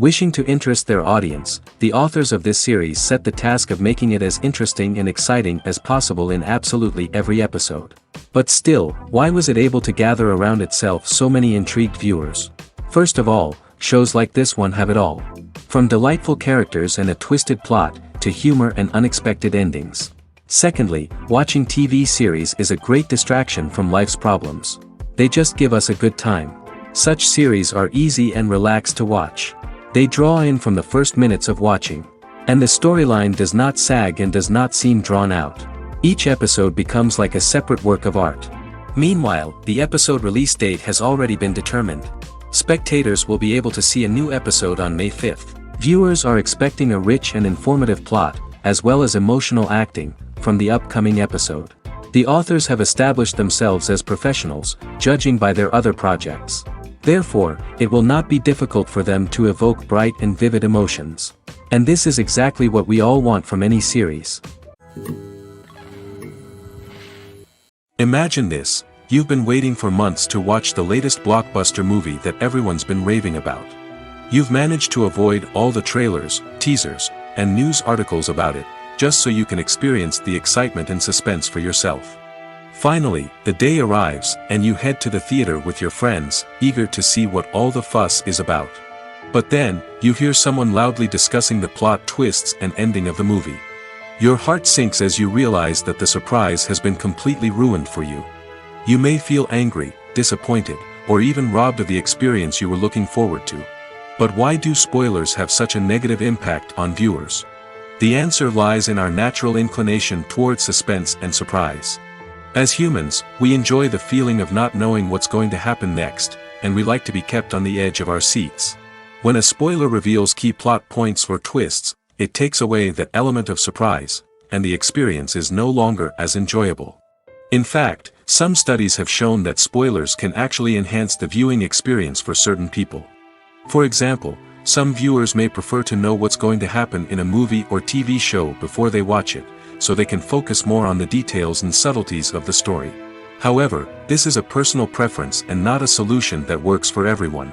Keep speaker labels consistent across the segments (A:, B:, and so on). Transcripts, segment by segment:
A: Wishing to interest their audience, the authors of this series set the task of making it as interesting and exciting as possible in absolutely every episode. But still, why was it able to gather around itself so many intrigued viewers? First of all, shows like this one have it all. From delightful characters and a twisted plot, to humor and unexpected endings. Secondly, watching TV series is a great distraction from life's problems. They just give us a good time. Such series are easy and relaxed to watch. They draw in from the first minutes of watching. And the storyline does not sag and does not seem drawn out. Each episode becomes like a separate work of art. Meanwhile, the episode release date has already been determined. Spectators will be able to see a new episode on May 5th. Viewers are expecting a rich and informative plot, as well as emotional acting, from the upcoming episode. The authors have established themselves as professionals, judging by their other projects. Therefore, it will not be difficult for them to evoke bright and vivid emotions. And this is exactly what we all want from any series. Imagine this, you've been waiting for months to watch the latest blockbuster movie that everyone's been raving about. You've managed to avoid all the trailers, teasers, and news articles about it, just so you can experience the excitement and suspense for yourself. Finally, the day arrives, and you head to the theater with your friends, eager to see what all the fuss is about. But then, you hear someone loudly discussing the plot twists and ending of the movie. Your heart sinks as you realize that the surprise has been completely ruined for you. You may feel angry, disappointed, or even robbed of the experience you were looking forward to. But why do spoilers have such a negative impact on viewers? The answer lies in our natural inclination towards suspense and surprise. As humans, we enjoy the feeling of not knowing what's going to happen next, and we like to be kept on the edge of our seats. When a spoiler reveals key plot points or twists, it takes away that element of surprise, and the experience is no longer as enjoyable. In fact, some studies have shown that spoilers can actually enhance the viewing experience for certain people. For example, some viewers may prefer to know what's going to happen in a movie or TV show before they watch it, so they can focus more on the details and subtleties of the story. However, this is a personal preference and not a solution that works for everyone.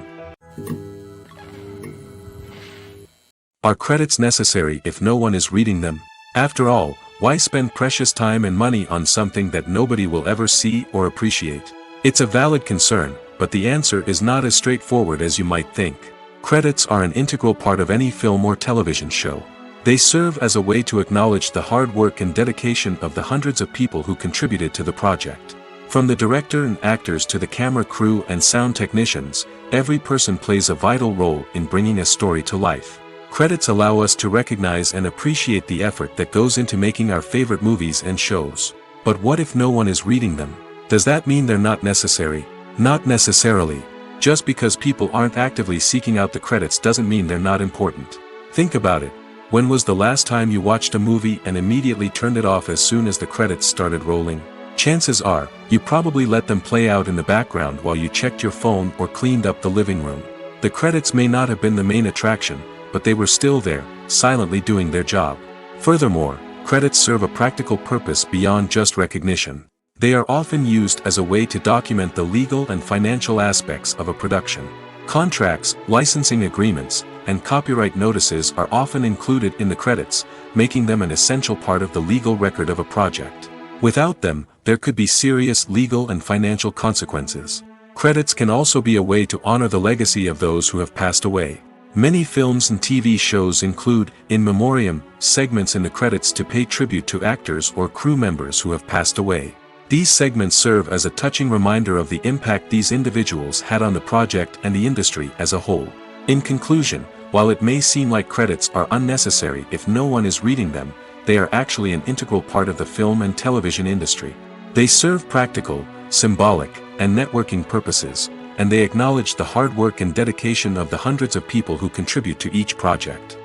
A: Are credits necessary if no one is reading them? After all, why spend precious time and money on something that nobody will ever see or appreciate? It's a valid concern, but the answer is not as straightforward as you might think. Credits are an integral part of any film or television show. They serve as a way to acknowledge the hard work and dedication of the hundreds of people who contributed to the project. From the director and actors to the camera crew and sound technicians, every person plays a vital role in bringing a story to life. Credits allow us to recognize and appreciate the effort that goes into making our favorite movies and shows. But what if no one is reading them? Does that mean they're not necessary? Not necessarily. Just because people aren't actively seeking out the credits doesn't mean they're not important. Think about it. When was the last time you watched a movie and immediately turned it off as soon as the credits started rolling? Chances are, you probably let them play out in the background while you checked your phone or cleaned up the living room. The credits may not have been the main attraction, but they were still there, silently doing their job. Furthermore, credits serve a practical purpose beyond just recognition. They are often used as a way to document the legal and financial aspects of a production. Contracts, licensing agreements, and copyright notices are often included in the credits, making them an essential part of the legal record of a project. Without them, there could be serious legal and financial consequences. Credits can also be a way to honor the legacy of those who have passed away. Many films and TV shows include, in memoriam, segments in the credits to pay tribute to actors or crew members who have passed away. These segments serve as a touching reminder of the impact these individuals had on the project and the industry as a whole. In conclusion, while it may seem like credits are unnecessary if no one is reading them, they are actually an integral part of the film and television industry. They serve practical, symbolic, and networking purposes, and they acknowledge the hard work and dedication of the hundreds of people who contribute to each project.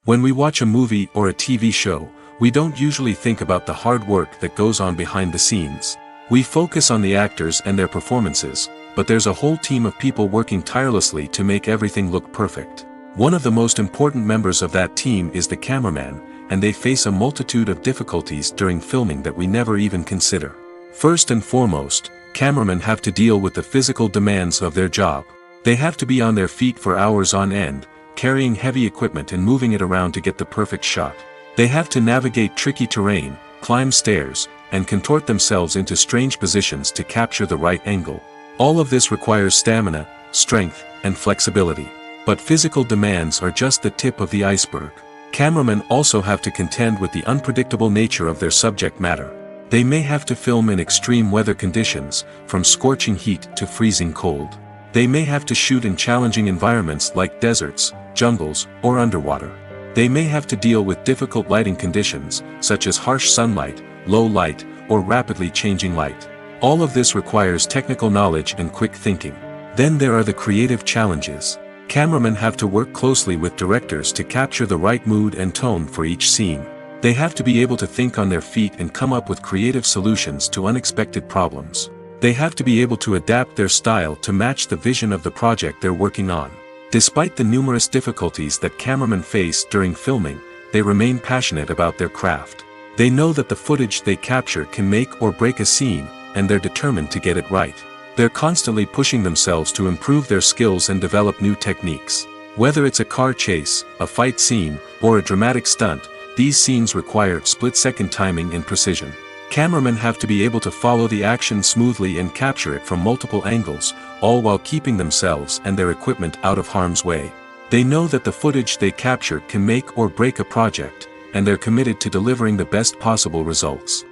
A: When we watch a movie or a TV show, we don't usually think about the hard work that goes on behind the scenes. We focus on the actors and their performances, but there's a whole team of people working tirelessly to make everything look perfect. One of the most important members of that team is the cameraman, and they face a multitude of difficulties during filming that we never even consider. First and foremost, cameramen have to deal with the physical demands of their job. They have to be on their feet for hours on end, carrying heavy equipment and moving it around to get the perfect shot. They have to navigate tricky terrain, climb stairs, and contort themselves into strange positions to capture the right angle. All of this requires stamina, strength, and flexibility. But physical demands are just the tip of the iceberg. Cameramen also have to contend with the unpredictable nature of their subject matter. They may have to film in extreme weather conditions, from scorching heat to freezing cold. They may have to shoot in challenging environments like deserts, jungles, or underwater. They may have to deal with difficult lighting conditions, such as harsh sunlight, low light, or rapidly changing light. All of this requires technical knowledge and quick thinking. Then there are the creative challenges. Cameramen have to work closely with directors to capture the right mood and tone for each scene. They have to be able to think on their feet and come up with creative solutions to unexpected problems. They have to be able to adapt their style to match the vision of the project they're working on. Despite the numerous difficulties that cameramen face during filming, they remain passionate about their craft. They know that the footage they capture can make or break a scene, and they're determined to get it right. They're constantly pushing themselves to improve their skills and develop new techniques. Whether it's a car chase, a fight scene, or a dramatic stunt, these scenes require split-second timing and precision. Cameramen have to be able to follow the action smoothly and capture it from multiple angles, all while keeping themselves and their equipment out of harm's way. They know that the footage they capture can make or break a project, and they're committed to delivering the best possible results.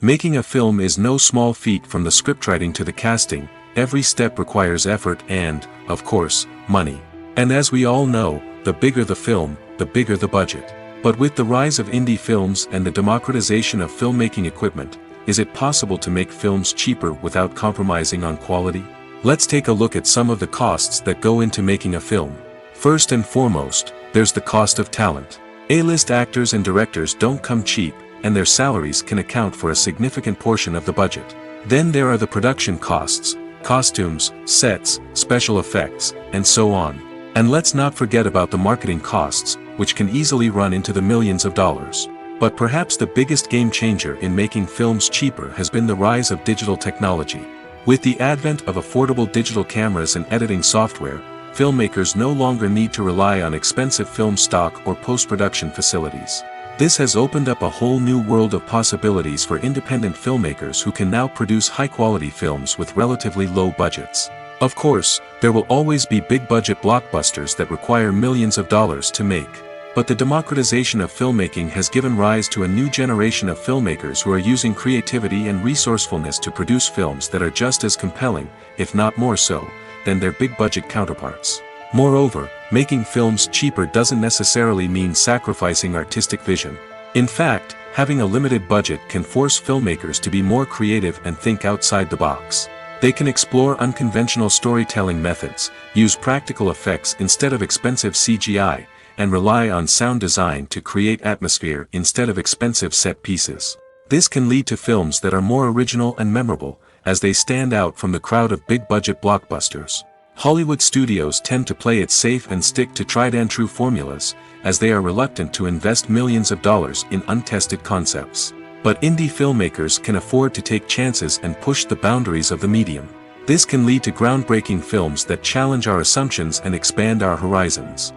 A: Making a film is no small feat. From the scriptwriting to the casting, every step requires effort and, of course, money. And as we all know, the bigger the film, the bigger the budget. But with the rise of indie films and the democratization of filmmaking equipment, is it possible to make films cheaper without compromising on quality? Let's take a look at some of the costs that go into making a film. First and foremost, there's the cost of talent. A-list actors and directors don't come cheap, and their salaries can account for a significant portion of the budget. Then there are the production costs, costumes, sets, special effects, and so on. And let's not forget about the marketing costs, which can easily run into the millions of dollars. But perhaps the biggest game changer in making films cheaper has been the rise of digital technology. With the advent of affordable digital cameras and editing software, filmmakers no longer need to rely on expensive film stock or post-production facilities. This has opened up a whole new world of possibilities for independent filmmakers who can now produce high-quality films with relatively low budgets. Of course, there will always be big-budget blockbusters that require millions of dollars to make. But the democratization of filmmaking has given rise to a new generation of filmmakers who are using creativity and resourcefulness to produce films that are just as compelling, if not more so, than their big-budget counterparts. Moreover, making films cheaper doesn't necessarily mean sacrificing artistic vision. In fact, having a limited budget can force filmmakers to be more creative and think outside the box. They can explore unconventional storytelling methods, use practical effects instead of expensive CGI, and rely on sound design to create atmosphere instead of expensive set pieces. This can lead to films that are more original and memorable, as they stand out from the crowd of big-budget blockbusters. Hollywood studios tend to play it safe and stick to tried-and-true formulas, as they are reluctant to invest millions of dollars in untested concepts. But indie filmmakers can afford to take chances and push the boundaries of the medium. This can lead to groundbreaking films that challenge our assumptions and expand our horizons.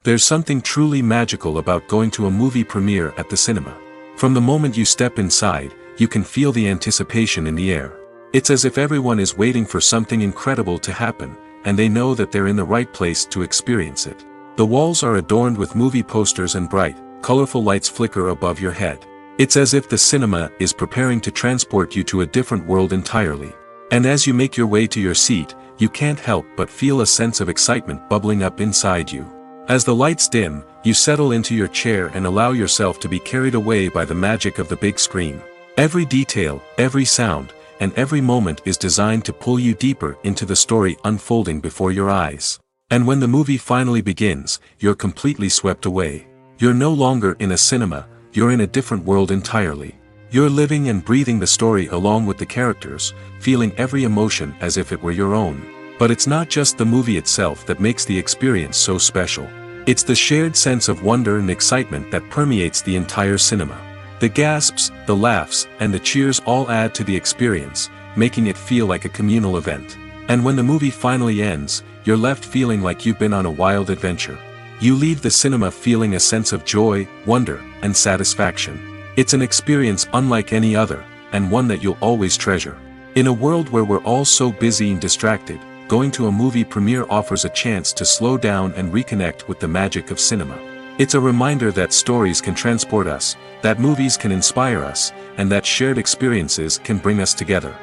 A: There's something truly magical about going to a movie premiere at the cinema. From the moment you step inside, you can feel the anticipation in the air. It's as if everyone is waiting for something incredible to happen, and they know that they're in the right place to experience it. The walls are adorned with movie posters and bright, colorful lights flicker above your head. It's as if the cinema is preparing to transport you to a different world entirely. And as you make your way to your seat, you can't help but feel a sense of excitement bubbling up inside you. As the lights dim, you settle into your chair and allow yourself to be carried away by the magic of the big screen. Every detail, every sound, and every moment is designed to pull you deeper into the story unfolding before your eyes. And when the movie finally begins, you're completely swept away. You're no longer in a cinema, you're in a different world entirely. You're living and breathing the story along with the characters, feeling every emotion as if it were your own. But it's not just the movie itself that makes the experience so special. It's the shared sense of wonder and excitement that permeates the entire cinema. The gasps, the laughs, and the cheers all add to the experience, making it feel like a communal event. And when the movie finally ends, you're left feeling like you've been on a wild adventure. You leave the cinema feeling a sense of joy, wonder, and satisfaction. It's an experience unlike any other, and one that you'll always treasure. In a world where we're all so busy and distracted, going to a movie premiere offers a chance to slow down and reconnect with the magic of cinema. It's a reminder that stories can transport us, that movies can inspire us, and that shared experiences can bring us together.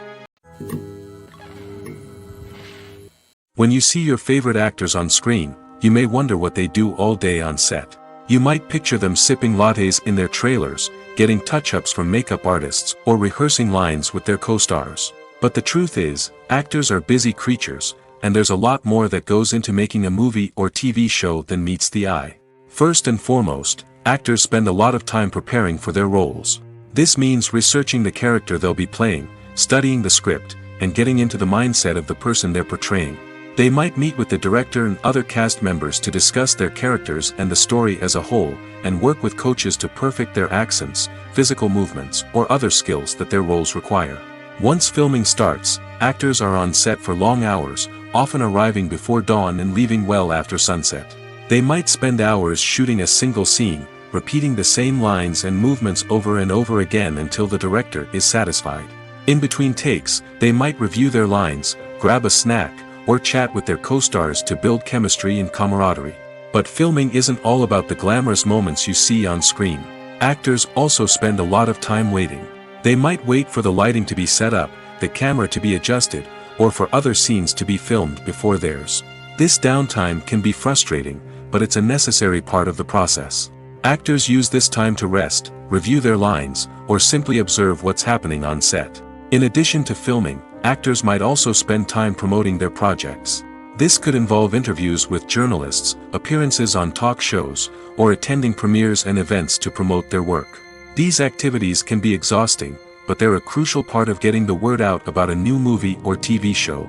A: When you see your favorite actors on screen, you may wonder what they do all day on set. You might picture them sipping lattes in their trailers, getting touch-ups from makeup artists, or rehearsing lines with their co-stars. But the truth is, actors are busy creatures, and there's a lot more that goes into making a movie or TV show than meets the eye. First and foremost, actors spend a lot of time preparing for their roles. This means researching the character they'll be playing, studying the script, and getting into the mindset of the person they're portraying. They might meet with the director and other cast members to discuss their characters and the story as a whole, and work with coaches to perfect their accents, physical movements, or other skills that their roles require. Once filming starts, actors are on set for long hours, often arriving before dawn and leaving well after sunset. They might spend hours shooting a single scene, repeating the same lines and movements over and over again until the director is satisfied. In between takes, they might review their lines, grab a snack, or chat with their co-stars to build chemistry and camaraderie. But filming isn't all about the glamorous moments you see on screen. Actors also spend a lot of time waiting. They might wait for the lighting to be set up, the camera to be adjusted, or for other scenes to be filmed before theirs. This downtime can be frustrating, but it's a necessary part of the process. Actors use this time to rest, review their lines, or simply observe what's happening on set. In addition to filming, actors might also spend time promoting their projects. This could involve interviews with journalists, appearances on talk shows, or attending premieres and events to promote their work. These activities can be exhausting, but they're a crucial part of getting the word out about a new movie or TV show.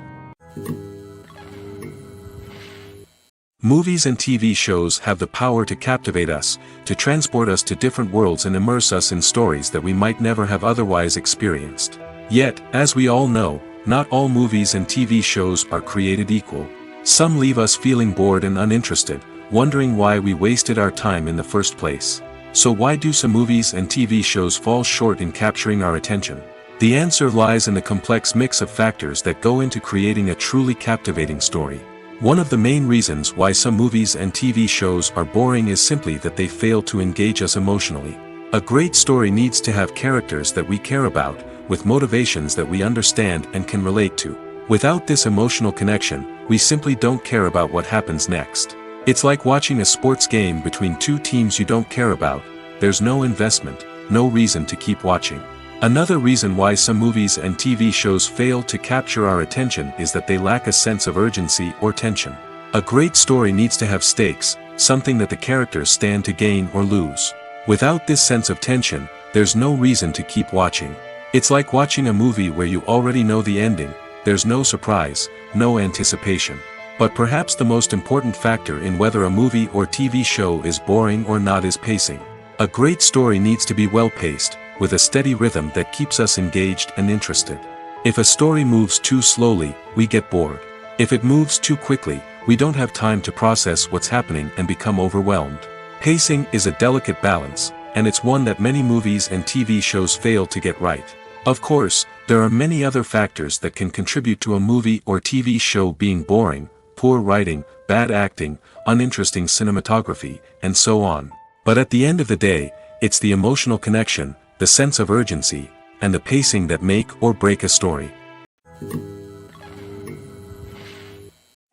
A: Movies and TV shows have the power to captivate us, to transport us to different worlds and immerse us in stories that we might never have otherwise experienced. Yet, as we all know, not all movies and TV shows are created equal. Some leave us feeling bored and uninterested, wondering why we wasted our time in the first place. So why do some movies and TV shows fall short in capturing our attention? The answer lies in the complex mix of factors that go into creating a truly captivating story. One of the main reasons why some movies and TV shows are boring is simply that they fail to engage us emotionally. A great story needs to have characters that we care about, with motivations that we understand and can relate to. Without this emotional connection, we simply don't care about what happens next. It's like watching a sports game between two teams you don't care about. There's no investment, no reason to keep watching. Another reason why some movies and TV shows fail to capture our attention is that they lack a sense of urgency or tension. A great story needs to have stakes, something that the characters stand to gain or lose. Without this sense of tension, there's no reason to keep watching. It's like watching a movie where you already know the ending. There's no surprise, no anticipation. But perhaps the most important factor in whether a movie or TV show is boring or not is pacing. A great story needs to be well-paced, with a steady rhythm that keeps us engaged and interested. If a story moves too slowly, we get bored. If it moves too quickly, we don't have time to process what's happening and become overwhelmed. Pacing is a delicate balance, and it's one that many movies and TV shows fail to get right. Of course, there are many other factors that can contribute to a movie or TV show being boring: poor writing, bad acting, uninteresting cinematography, and so on. But at the end of the day, it's the emotional connection, the sense of urgency, and the pacing that make or break a story.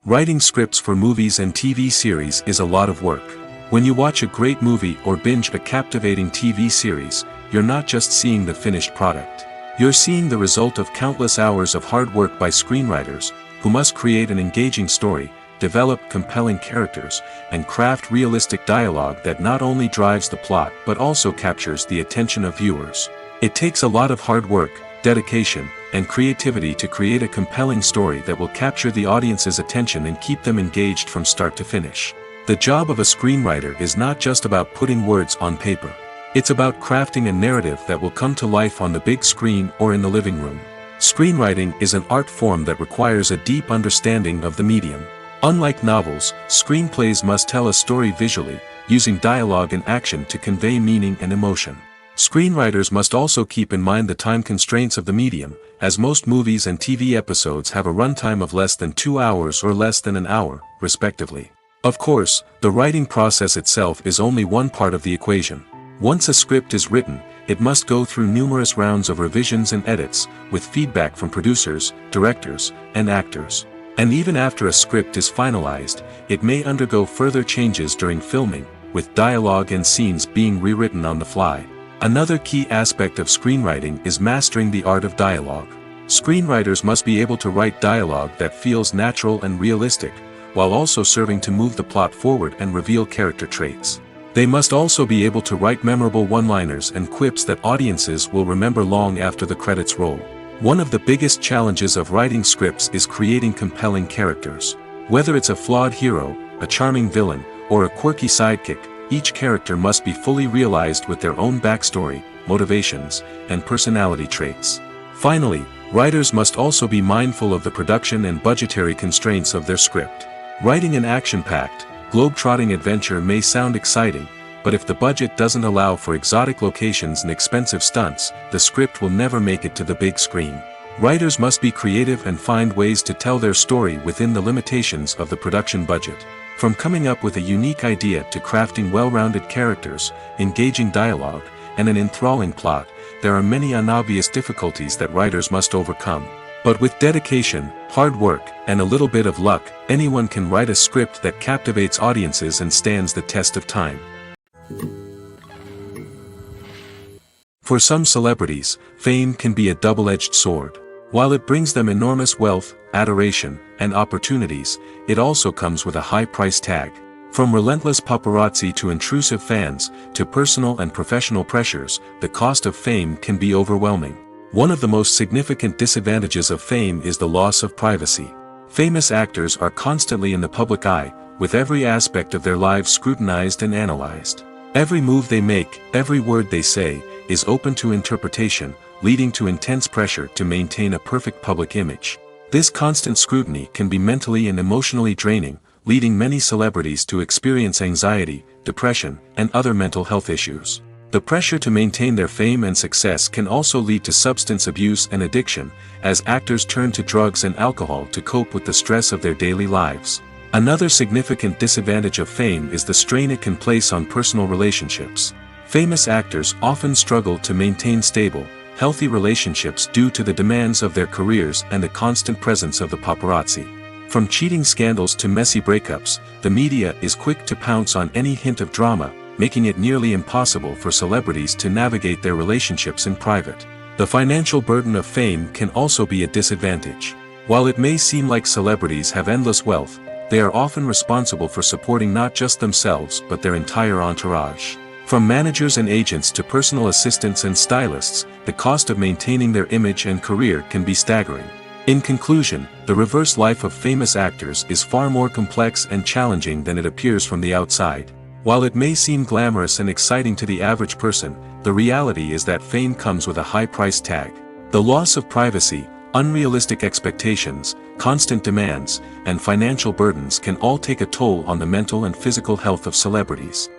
A: Writing scripts for movies and TV series is a lot of work. When you watch a great movie or binge a captivating TV series, you're not just seeing the finished product. You're seeing the result of countless hours of hard work by screenwriters, who must create an engaging story, develop compelling characters, and craft realistic dialogue that not only drives the plot but also captures the attention of viewers. It takes a lot of hard work, dedication, and creativity to create a compelling story that will capture the audience's attention and keep them engaged from start to finish. The job of a screenwriter is not just about putting words on paper. It's about crafting a narrative that will come to life on the big screen or in the living room. Screenwriting is an art form that requires a deep understanding of the medium. Unlike novels, screenplays must tell a story visually, using dialogue and action to convey meaning and emotion. Screenwriters must also keep in mind the time constraints of the medium, as most movies and TV episodes have a runtime of less than 2 hours or less than an hour, respectively. Of course, the writing process itself is only one part of the equation. Once a script is written, it must go through numerous rounds of revisions and edits, with feedback from producers, directors, and actors. And even after a script is finalized, it may undergo further changes during filming, with dialogue and scenes being rewritten on the fly. Another key aspect of screenwriting is mastering the art of dialogue. Screenwriters must be able to write dialogue that feels natural and realistic, while also serving to move the plot forward and reveal character traits. They must also be able to write memorable one-liners and quips that audiences will remember long after the credits roll. One of the biggest challenges of writing scripts is creating compelling characters. Whether it's a flawed hero, a charming villain, or a quirky sidekick, each character must be fully realized with their own backstory, motivations, and personality traits. Finally, writers must also be mindful of the production and budgetary constraints of their script. Writing an action-packed, globe-trotting adventure may sound exciting, but if the budget doesn't allow for exotic locations and expensive stunts, the script will never make it to the big screen. Writers must be creative and find ways to tell their story within the limitations of the production budget. From coming up with a unique idea to crafting well-rounded characters, engaging dialogue, and an enthralling plot, there are many unobvious difficulties that writers must overcome. But with dedication, hard work, and a little bit of luck, anyone can write a script that captivates audiences and stands the test of time. For some celebrities, fame can be a double-edged sword. While it brings them enormous wealth, adoration, and opportunities, it also comes with a high price tag. From relentless paparazzi to intrusive fans, to personal and professional pressures, the cost of fame can be overwhelming. One of the most significant disadvantages of fame is the loss of privacy. Famous actors are constantly in the public eye, with every aspect of their lives scrutinized and analyzed. Every move they make, every word they say, is open to interpretation, leading to intense pressure to maintain a perfect public image. This constant scrutiny can be mentally and emotionally draining, leading many celebrities to experience anxiety, depression, and other mental health issues. The pressure to maintain their fame and success can also lead to substance abuse and addiction, as actors turn to drugs and alcohol to cope with the stress of their daily lives. Another significant disadvantage of fame is the strain it can place on personal relationships. Famous actors often struggle to maintain stable, healthy relationships due to the demands of their careers and the constant presence of the paparazzi. From cheating scandals to messy breakups, the media is quick to pounce on any hint of drama, making it nearly impossible for celebrities to navigate their relationships in private. The financial burden of fame can also be a disadvantage. While it may seem like celebrities have endless wealth, they are often responsible for supporting not just themselves but their entire entourage. From managers and agents to personal assistants and stylists, the cost of maintaining their image and career can be staggering. In conclusion, the reverse life of famous actors is far more complex and challenging than it appears from the outside. While it may seem glamorous and exciting to the average person, the reality is that fame comes with a high price tag. The loss of privacy, unrealistic expectations, constant demands, and financial burdens can all take a toll on the mental and physical health of celebrities.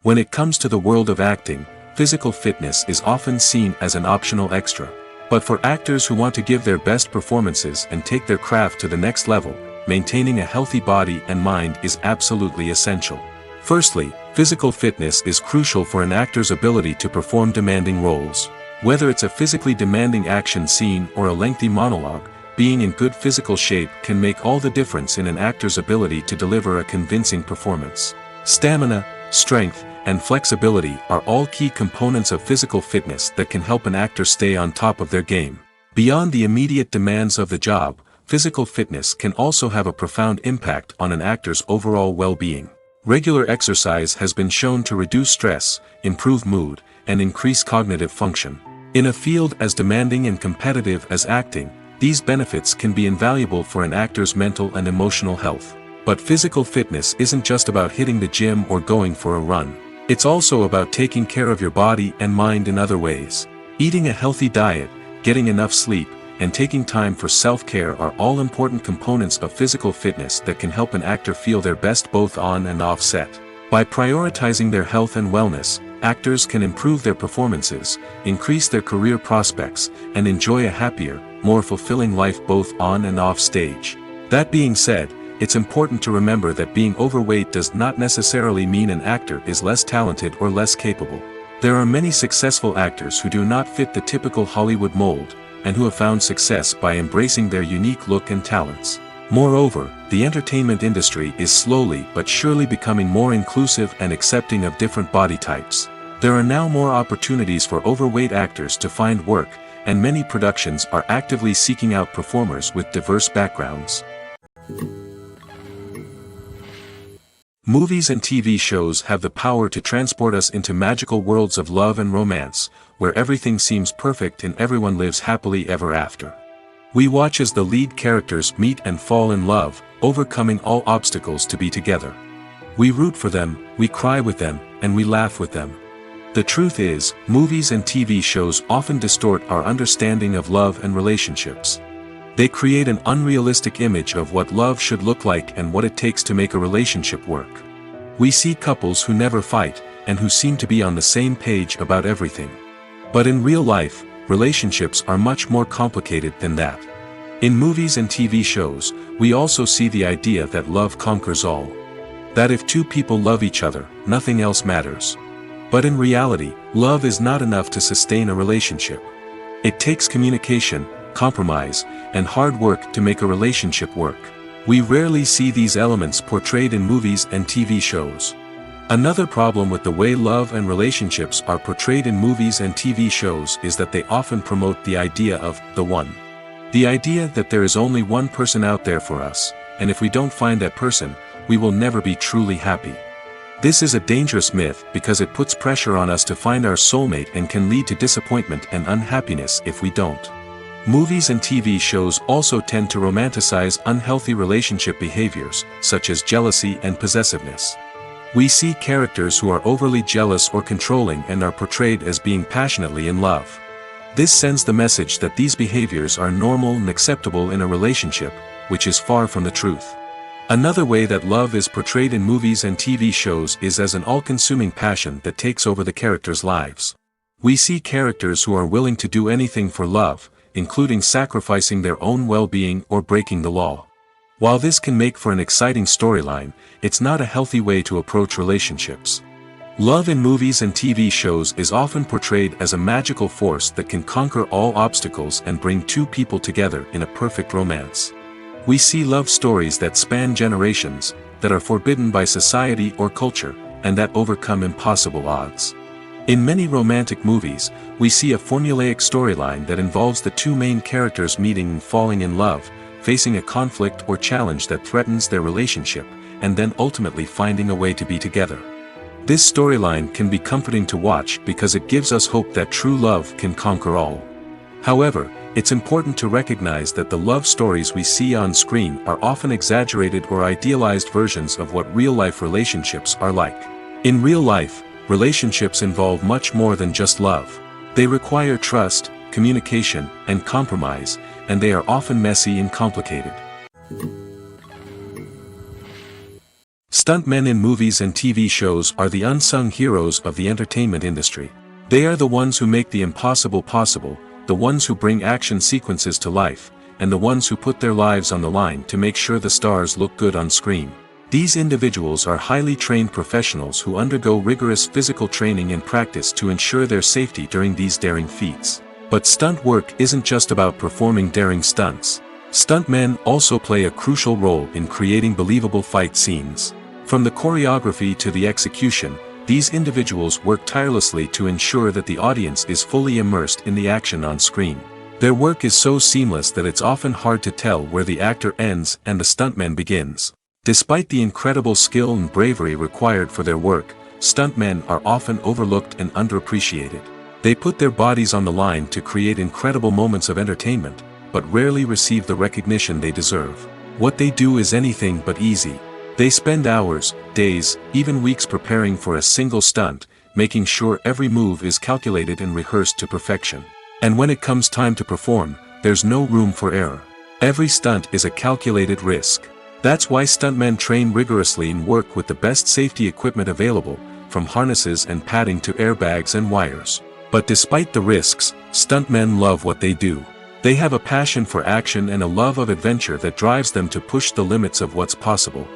A: When it comes to the world of acting, physical fitness is often seen as an optional extra. But for actors who want to give their best performances and take their craft to the next level, maintaining a healthy body and mind is absolutely essential. Firstly, physical fitness is crucial for an actor's ability to perform demanding roles. Whether it's a physically demanding action scene or a lengthy monologue, being in good physical shape can make all the difference in an actor's ability to deliver a convincing performance. Stamina, strength, and flexibility are all key components of physical fitness that can help an actor stay on top of their game. Beyond the immediate demands of the job, physical fitness can also have a profound impact on an actor's overall well-being. Regular exercise has been shown to reduce stress, improve mood, and increase cognitive function. In a field as demanding and competitive as acting, these benefits can be invaluable for an actor's mental and emotional health. But physical fitness isn't just about hitting the gym or going for a run. It's also about taking care of your body and mind in other ways. Eating a healthy diet, getting enough sleep, and taking time for self-care are all important components of physical fitness that can help an actor feel their best both on and off set. By prioritizing their health and wellness, actors can improve their performances, increase their career prospects, and enjoy a happier, more fulfilling life both on and off stage. That being said, it's important to remember that being overweight does not necessarily mean an actor is less talented or less capable. There are many successful actors who do not fit the typical Hollywood mold, and who have found success by embracing their unique look and talents. Moreover, the entertainment industry is slowly but surely becoming more inclusive and accepting of different body types. There are now more opportunities for overweight actors to find work, and many productions are actively seeking out performers with diverse backgrounds. Movies and TV shows have the power to transport us into magical worlds of love and romance, where everything seems perfect and everyone lives happily ever after. We watch as the lead characters meet and fall in love, overcoming all obstacles to be together. We root for them, we cry with them, and we laugh with them. The truth is, movies and TV shows often distort our understanding of love and relationships. They create an unrealistic image of what love should look like and what it takes to make a relationship work. We see couples who never fight, and who seem to be on the same page about everything. But in real life, relationships are much more complicated than that. In movies and TV shows, we also see the idea that love conquers all. That if two people love each other, nothing else matters. But in reality, love is not enough to sustain a relationship. It takes communication, compromise, and hard work to make a relationship work. We rarely see these elements portrayed in movies and TV shows. Another problem with the way love and relationships are portrayed in movies and TV shows is that they often promote the idea of the one. The idea that there is only one person out there for us, and if we don't find that person, we will never be truly happy. This is a dangerous myth because it puts pressure on us to find our soulmate and can lead to disappointment and unhappiness if we don't. Movies and TV shows also tend to romanticize unhealthy relationship behaviors, such as jealousy and possessiveness. We see characters who are overly jealous or controlling and are portrayed as being passionately in love. This sends the message that these behaviors are normal and acceptable in a relationship, which is far from the truth. Another way that love is portrayed in movies and TV shows is as an all-consuming passion that takes over the characters' lives. We see characters who are willing to do anything for love, including sacrificing their own well-being or breaking the law. While this can make for an exciting storyline, it's not a healthy way to approach relationships. Love in movies and TV shows is often portrayed as a magical force that can conquer all obstacles and bring two people together in a perfect romance. We see love stories that span generations, that are forbidden by society or culture, and that overcome impossible odds. In many romantic movies, we see a formulaic storyline that involves the two main characters meeting and falling in love, facing a conflict or challenge that threatens their relationship, and then ultimately finding a way to be together. This storyline can be comforting to watch because it gives us hope that true love can conquer all. However, it's important to recognize that the love stories we see on screen are often exaggerated or idealized versions of what real-life relationships are like. In real life, relationships involve much more than just love. They require trust, communication, and compromise, and they are often messy and complicated. Stuntmen in movies and TV shows are the unsung heroes of the entertainment industry. They are the ones who make the impossible possible, the ones who bring action sequences to life, and the ones who put their lives on the line to make sure the stars look good on screen. These individuals are highly trained professionals who undergo rigorous physical training and practice to ensure their safety during these daring feats. But stunt work isn't just about performing daring stunts. Stuntmen also play a crucial role in creating believable fight scenes. From the choreography to the execution, these individuals work tirelessly to ensure that the audience is fully immersed in the action on screen. Their work is so seamless that it's often hard to tell where the actor ends and the stuntman begins. Despite the incredible skill and bravery required for their work, stuntmen are often overlooked and underappreciated. They put their bodies on the line to create incredible moments of entertainment, but rarely receive the recognition they deserve. What they do is anything but easy. They spend hours, days, even weeks preparing for a single stunt, making sure every move is calculated and rehearsed to perfection. And when it comes time to perform, there's no room for error. Every stunt is a calculated risk. That's why stuntmen train rigorously and work with the best safety equipment available, from harnesses and padding to airbags and wires. But despite the risks, stuntmen love what they do. They have a passion for action and a love of adventure that drives them to push the limits of what's possible.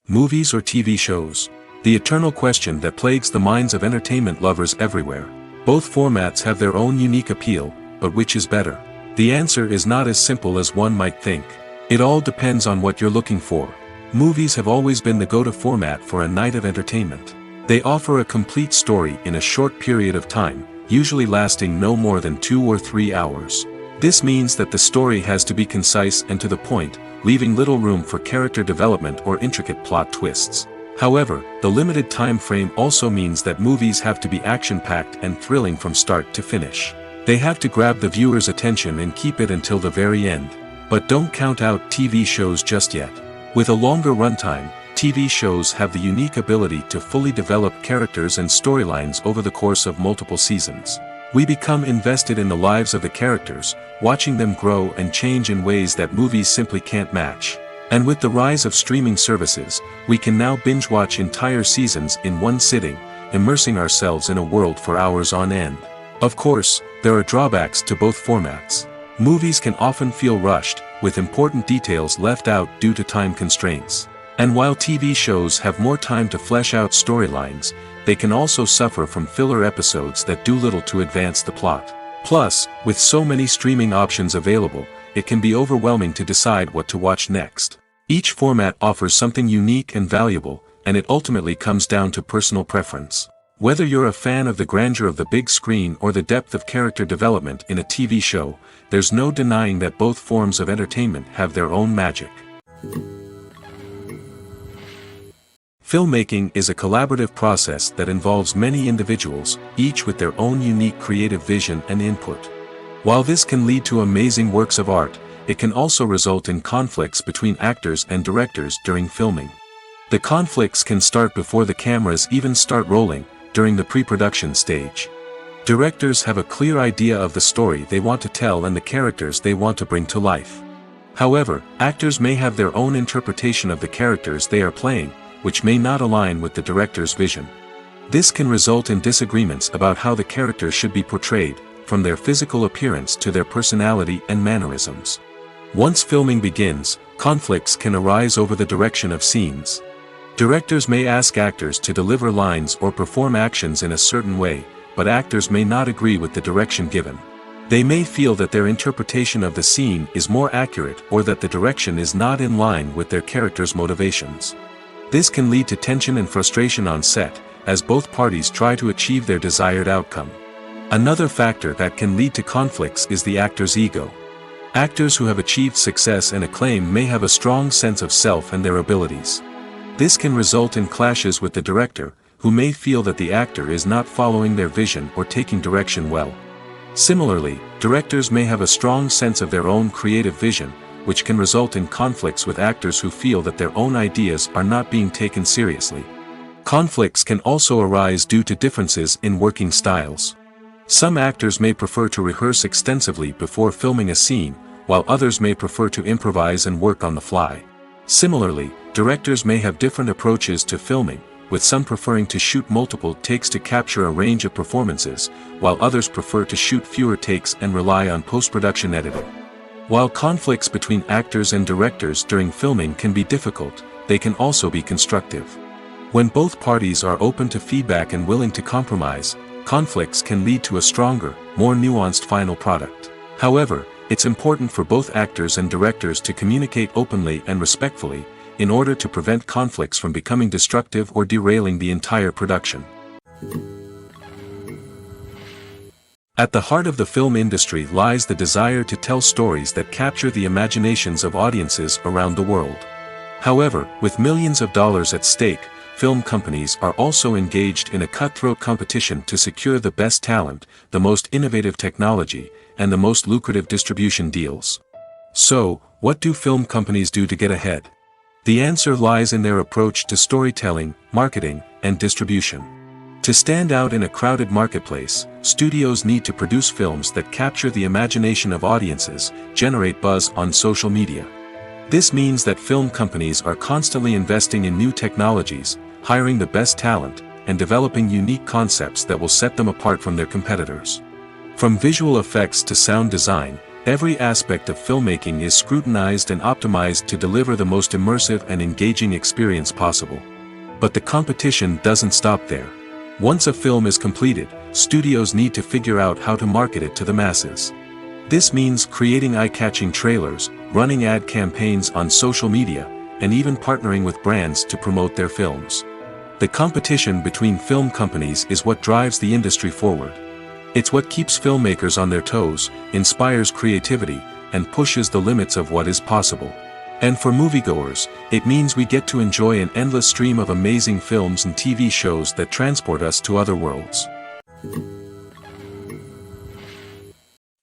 A: Movies or TV shows? The eternal question that plagues the minds of entertainment lovers everywhere. Both formats have their own unique appeal, but which is better? The answer is not as simple as one might think. It all depends on what you're looking for. Movies have always been the go-to format for a night of entertainment. They offer a complete story in a short period of time, usually lasting no more than 2 or 3 hours. This means that the story has to be concise and to the point, leaving little room for character development or intricate plot twists. However, the limited time frame also means that movies have to be action-packed and thrilling from start to finish. They have to grab the viewer's attention and keep it until the very end. But don't count out TV shows just yet. With a longer runtime, TV shows have the unique ability to fully develop characters and storylines over the course of multiple seasons. We become invested in the lives of the characters, watching them grow and change in ways that movies simply can't match. And with the rise of streaming services, we can now binge-watch entire seasons in one sitting, immersing ourselves in a world for hours on end. Of course, there are drawbacks to both formats. Movies can often feel rushed, with important details left out due to time constraints. And while TV shows have more time to flesh out storylines, they can also suffer from filler episodes that do little to advance the plot. Plus, with so many streaming options available, it can be overwhelming to decide what to watch next. Each format offers something unique and valuable, and it ultimately comes down to personal preference. Whether you're a fan of the grandeur of the big screen or the depth of character development in a TV show, there's no denying that both forms of entertainment have their own magic. Filmmaking is a collaborative process that involves many individuals, each with their own unique creative vision and input. While this can lead to amazing works of art, it can also result in conflicts between actors and directors during filming. The conflicts can start before the cameras even start rolling, during the pre-production stage. Directors have a clear idea of the story they want to tell and the characters they want to bring to life. However, actors may have their own interpretation of the characters they are playing, which may not align with the director's vision. This can result in disagreements about how the characters should be portrayed, from their physical appearance to their personality and mannerisms. Once filming begins, conflicts can arise over the direction of scenes. Directors may ask actors to deliver lines or perform actions in a certain way, but actors may not agree with the direction given. They may feel that their interpretation of the scene is more accurate or that the direction is not in line with their character's motivations. This can lead to tension and frustration on set, as both parties try to achieve their desired outcome. Another factor that can lead to conflicts is the actor's ego. Actors who have achieved success and acclaim may have a strong sense of self and their abilities. This can result in clashes with the director, who may feel that the actor is not following their vision or taking direction well. Similarly, directors may have a strong sense of their own creative vision, which can result in conflicts with actors who feel that their own ideas are not being taken seriously. Conflicts can also arise due to differences in working styles. Some actors may prefer to rehearse extensively before filming a scene, while others may prefer to improvise and work on the fly. Similarly, directors may have different approaches to filming, with some preferring to shoot multiple takes to capture a range of performances, while others prefer to shoot fewer takes and rely on post-production editing. While conflicts between actors and directors during filming can be difficult, they can also be constructive. When both parties are open to feedback and willing to compromise, conflicts can lead to a stronger, more nuanced final product. However, it's important for both actors and directors to communicate openly and respectfully, in order to prevent conflicts from becoming destructive or derailing the entire production. At the heart of the film industry lies the desire to tell stories that capture the imaginations of audiences around the world. However, with millions of dollars at stake, film companies are also engaged in a cutthroat competition to secure the best talent, the most innovative technology, and the most lucrative distribution deals. So, what do film companies do to get ahead? The answer lies in their approach to storytelling, marketing, and distribution. To stand out in a crowded marketplace, studios need to produce films that capture the imagination of audiences, generate buzz on social media. This means that film companies are constantly investing in new technologies, hiring the best talent, and developing unique concepts that will set them apart from their competitors. From visual effects to sound design, every aspect of filmmaking is scrutinized and optimized to deliver the most immersive and engaging experience possible. But the competition doesn't stop there. Once a film is completed, studios need to figure out how to market it to the masses. This means creating eye-catching trailers, running ad campaigns on social media, and even partnering with brands to promote their films. The competition between film companies is what drives the industry forward. It's what keeps filmmakers on their toes, inspires creativity, and pushes the limits of what is possible. And for moviegoers, it means we get to enjoy an endless stream of amazing films and TV shows that transport us to other worlds.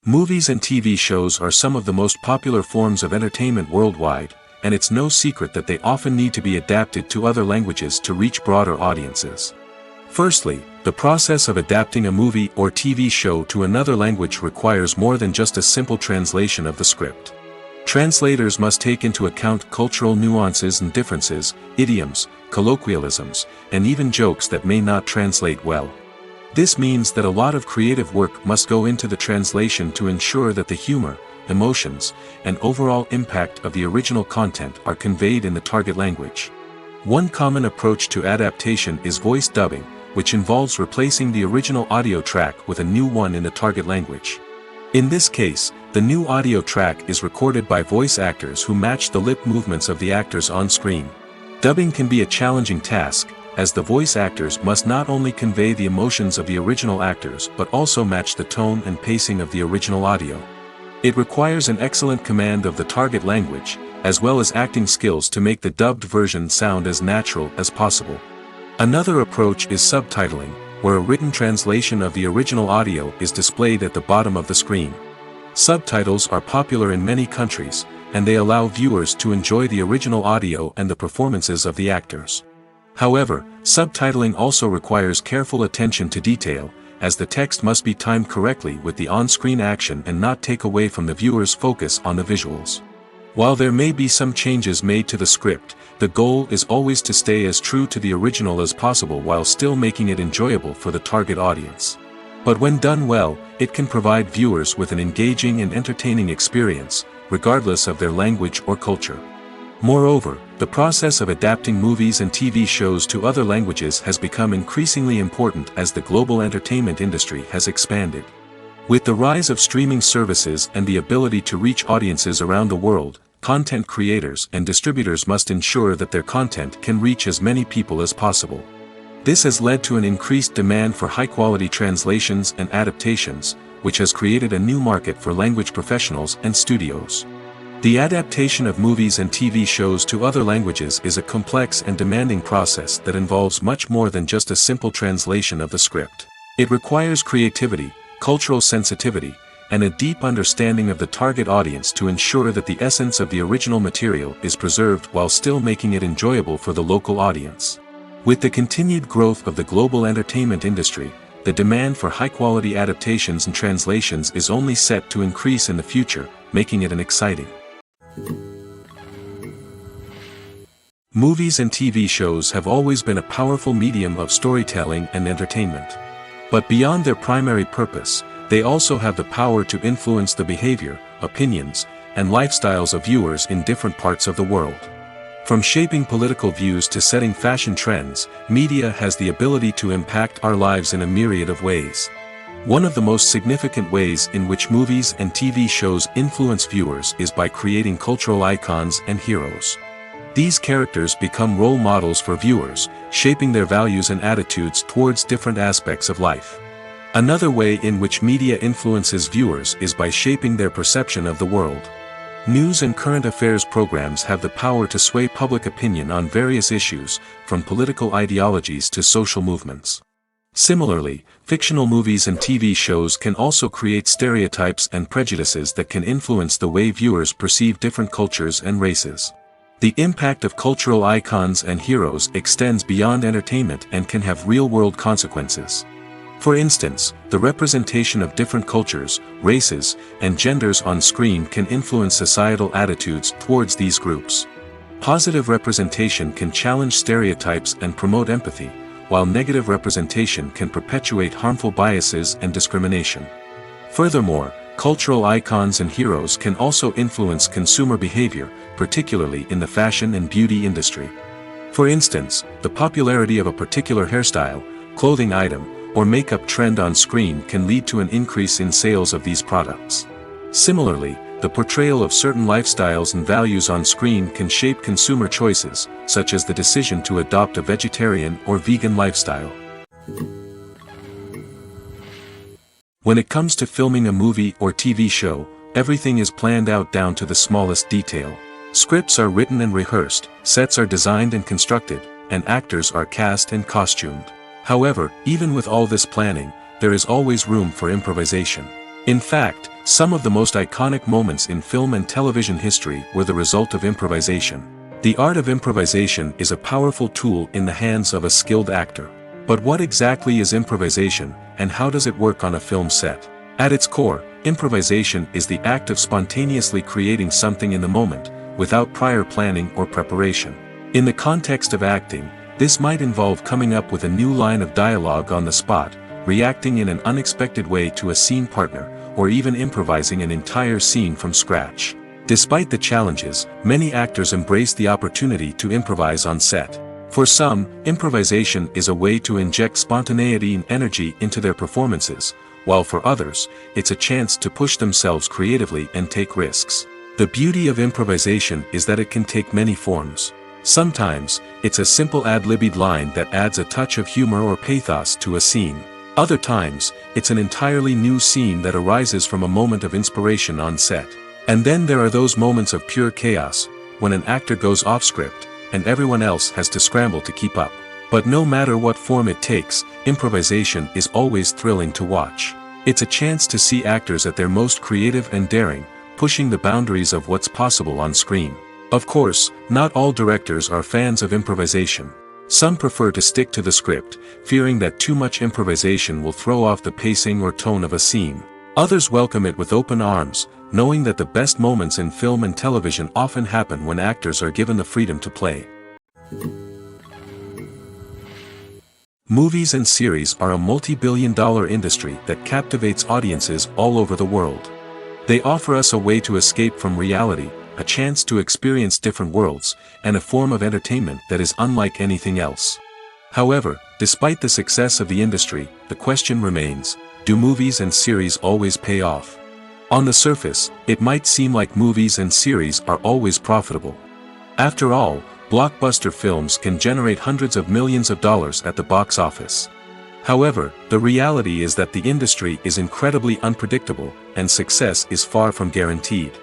A: Movies and TV shows are some of the most popular forms of entertainment worldwide, and it's no secret that they often need to be adapted to other languages to reach broader audiences. Firstly, the process of adapting a movie or TV show to another language requires more than just a simple translation of the script. Translators must take into account cultural nuances and differences, idioms, colloquialisms, and even jokes that may not translate well. This means that a lot of creative work must go into the translation to ensure that the humor, emotions, and overall impact of the original content are conveyed in the target language. One common approach to adaptation is voice dubbing, which involves replacing the original audio track with a new one in the target language. In this case, the new audio track is recorded by voice actors who match the lip movements of the actors on screen. Dubbing can be a challenging task, as the voice actors must not only convey the emotions of the original actors but also match the tone and pacing of the original audio. It requires an excellent command of the target language, as well as acting skills to make the dubbed version sound as natural as possible. Another approach is subtitling, where a written translation of the original audio is displayed at the bottom of the screen. Subtitles are popular in many countries, and they allow viewers to enjoy the original audio and the performances of the actors. However, subtitling also requires careful attention to detail, as the text must be timed correctly with the on-screen action and not take away from the viewer's focus on the visuals. While there may be some changes made to the script, the goal is always to stay as true to the original as possible while still making it enjoyable for the target audience. But when done well, it can provide viewers with an engaging and entertaining experience, regardless of their language or culture. Moreover, the process of adapting movies and TV shows to other languages has become increasingly important as the global entertainment industry has expanded. With the rise of streaming services and the ability to reach audiences around the world, content creators and distributors must ensure that their content can reach as many people as possible. This has led to an increased demand for high-quality translations and adaptations, which has created a new market for language professionals and studios. The adaptation of movies and TV shows to other languages is a complex and demanding process that involves much more than just a simple translation of the script. It requires creativity, cultural sensitivity, and a deep understanding of the target audience to ensure that the essence of the original material is preserved while still making it enjoyable for the local audience. With the continued growth of the global entertainment industry, the demand for high-quality adaptations and translations is only set to increase in the future, making it an exciting. Movies and TV shows have always been a powerful medium of storytelling and entertainment. But beyond their primary purpose, they also have the power to influence the behavior, opinions, and lifestyles of viewers in different parts of the world. From shaping political views to setting fashion trends, media has the ability to impact our lives in a myriad of ways. One of the most significant ways in which movies and TV shows influence viewers is by creating cultural icons and heroes. These characters become role models for viewers, shaping their values and attitudes towards different aspects of life. Another way in which media influences viewers is by shaping their perception of the world. News and current affairs programs have the power to sway public opinion on various issues, from political ideologies to social movements. Similarly, fictional movies and TV shows can also create stereotypes and prejudices that can influence the way viewers perceive different cultures and races. The impact of cultural icons and heroes extends beyond entertainment and can have real-world consequences. For instance, the representation of different cultures, races, and genders on screen can influence societal attitudes towards these groups. Positive representation can challenge stereotypes and promote empathy, while negative representation can perpetuate harmful biases and discrimination. Furthermore, cultural icons and heroes can also influence consumer behavior, particularly in the fashion and beauty industry. For instance, the popularity of a particular hairstyle, clothing item, or makeup trend on screen can lead to an increase in sales of these products. Similarly, the portrayal of certain lifestyles and values on screen can shape consumer choices, such as the decision to adopt a vegetarian or vegan lifestyle. When it comes to filming a movie or TV show, everything is planned out down to the smallest detail. Scripts are written and rehearsed, sets are designed and constructed, and actors are cast and costumed. However, even with all this planning, there is always room for improvisation. In fact, some of the most iconic moments in film and television history were the result of improvisation. The art of improvisation is a powerful tool in the hands of a skilled actor. But what exactly is improvisation, and how does it work on a film set? At its core, improvisation is the act of spontaneously creating something in the moment, without prior planning or preparation. In the context of acting, this might involve coming up with a new line of dialogue on the spot, reacting in an unexpected way to a scene partner, or even improvising an entire scene from scratch. Despite the challenges, many actors embrace the opportunity to improvise on set. For some, improvisation is a way to inject spontaneity and energy into their performances, while for others, it's a chance to push themselves creatively and take risks. The beauty of improvisation is that it can take many forms. Sometimes, it's a simple ad-libbed line that adds a touch of humor or pathos to a scene. Other times, it's an entirely new scene that arises from a moment of inspiration on set. And then there are those moments of pure chaos, when an actor goes off script, and everyone else has to scramble to keep up. But no matter what form it takes, improvisation is always thrilling to watch. It's a chance to see actors at their most creative and daring, pushing the boundaries of what's possible on screen. Of course, not all directors are fans of improvisation. Some prefer to stick to the script, fearing that too much improvisation will throw off the pacing or tone of a scene. Others welcome it with open arms, knowing that the best moments in film and television often happen when actors are given the freedom to play. Movies and series are a multi-billion-dollar industry that captivates audiences all over the world. They offer us a way to escape from reality, a chance to experience different worlds, and a form of entertainment that is unlike anything else. However, despite the success of the industry, the question remains, do movies and series always pay off? On the surface, it might seem like movies and series are always profitable. After all, blockbuster films can generate hundreds of millions of dollars at the box office. However, the reality is that the industry is incredibly unpredictable, and success is far from guaranteed.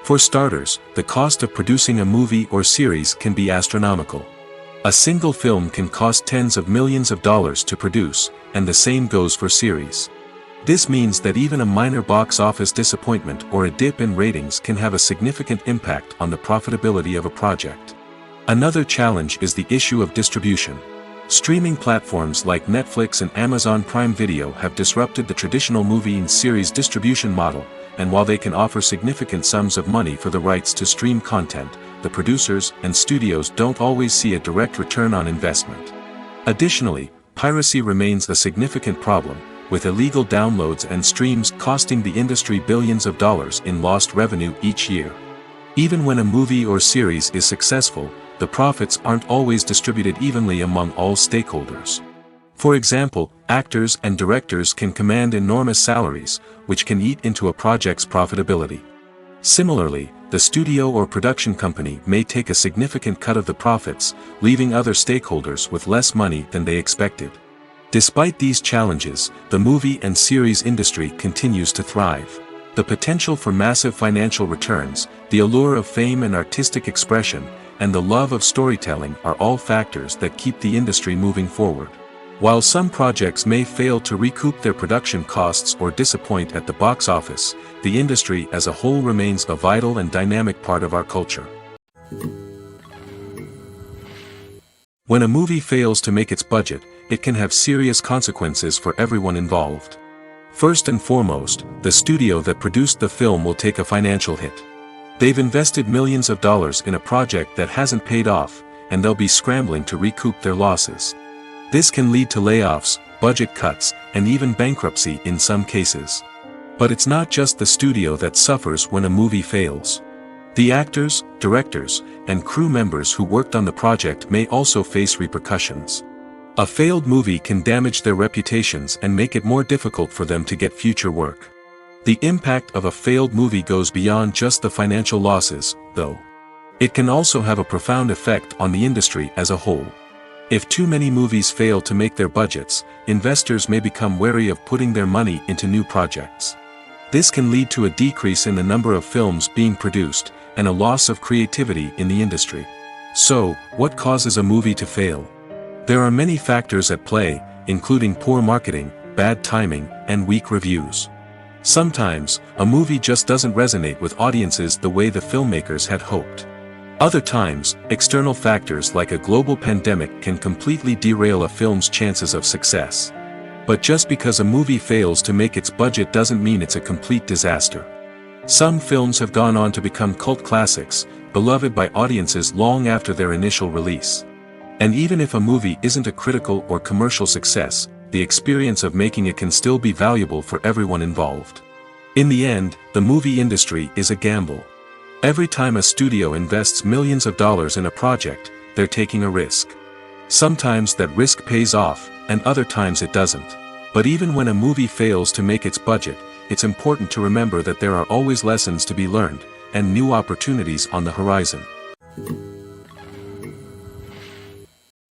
A: For starters, the cost of producing a movie or series can be astronomical. A single film can cost tens of millions of dollars to produce, and the same goes for series. This means that even a minor box office disappointment or a dip in ratings can have a significant impact on the profitability of a project. Another challenge is the issue of distribution. Streaming platforms like Netflix and Amazon Prime Video have disrupted the traditional movie and series distribution model, and while they can offer significant sums of money for the rights to stream content, the producers and studios don't always see a direct return on investment. Additionally, piracy remains a significant problem, with illegal downloads and streams costing the industry billions of dollars in lost revenue each year. Even when a movie or series is successful, the profits aren't always distributed evenly among all stakeholders. For example, actors and directors can command enormous salaries, which can eat into a project's profitability. Similarly, the studio or production company may take a significant cut of the profits, leaving other stakeholders with less money than they expected. Despite these challenges, the movie and series industry continues to thrive. The potential for massive financial returns, the allure of fame and artistic expression, and the love of storytelling are all factors that keep the industry moving forward. While some projects may fail to recoup their production costs or disappoint at the box office, the industry as a whole remains a vital and dynamic part of our culture. When a movie fails to make its budget, it can have serious consequences for everyone involved. First and foremost, the studio that produced the film will take a financial hit. They've invested millions of dollars in a project that hasn't paid off, and they'll be scrambling to recoup their losses. This can lead to layoffs, budget cuts, and even bankruptcy in some cases. But it's not just the studio that suffers when a movie fails. The actors, directors, and crew members who worked on the project may also face repercussions. A failed movie can damage their reputations and make it more difficult for them to get future work. The impact of a failed movie goes beyond just the financial losses, though. It can also have a profound effect on the industry as a whole. If too many movies fail to make their budgets, investors may become wary of putting their money into new projects. This can lead to a decrease in the number of films being produced, and a loss of creativity in the industry. So, what causes a movie to fail? There are many factors at play, including poor marketing, bad timing, and weak reviews. Sometimes, a movie just doesn't resonate with audiences the way the filmmakers had hoped. Other times, external factors like a global pandemic can completely derail a film's chances of success. But just because a movie fails to make its budget doesn't mean it's a complete disaster. Some films have gone on to become cult classics, beloved by audiences long after their initial release. And even if a movie isn't a critical or commercial success, the experience of making it can still be valuable for everyone involved. In the end, the movie industry is a gamble. Every time a studio invests millions of dollars in a project, they're taking a risk. Sometimes that risk pays off, and other times it doesn't. But even when a movie fails to make its budget, it's important to remember that there are always lessons to be learned, and new opportunities on the horizon.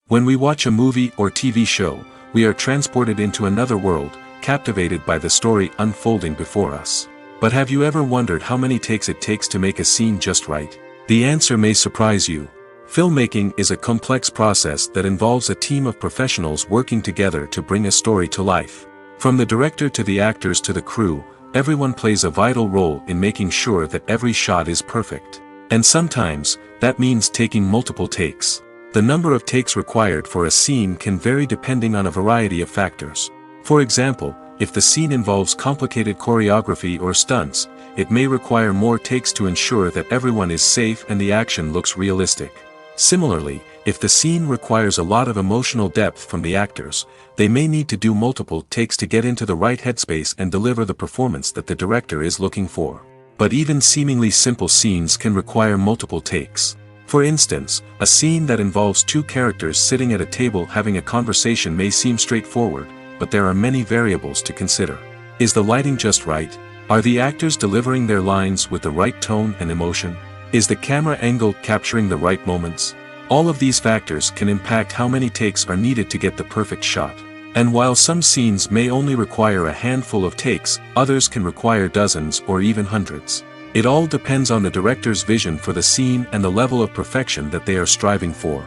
A: When we watch a movie or TV show, we are transported into another world, captivated by the story unfolding before us. But have you ever wondered how many takes it takes to make a scene just right? The answer may surprise you. Filmmaking is a complex process that involves a team of professionals working together to bring a story to life. From the director to the actors to the crew, everyone plays a vital role in making sure that every shot is perfect. And sometimes, that means taking multiple takes. The number of takes required for a scene can vary depending on a variety of factors. For example, if the scene involves complicated choreography or stunts, it may require more takes to ensure that everyone is safe and the action looks realistic. Similarly, if the scene requires a lot of emotional depth from the actors, they may need to do multiple takes to get into the right headspace and deliver the performance that the director is looking for. But even seemingly simple scenes can require multiple takes. For instance, a scene that involves two characters sitting at a table having a conversation may seem straightforward, but there are many variables to consider. Is the lighting just right? Are the actors delivering their lines with the right tone and emotion? Is the camera angle capturing the right moments? All of these factors can impact how many takes are needed to get the perfect shot. And while some scenes may only require a handful of takes, others can require dozens or even hundreds. It all depends on the director's vision for the scene and the level of perfection that they are striving for.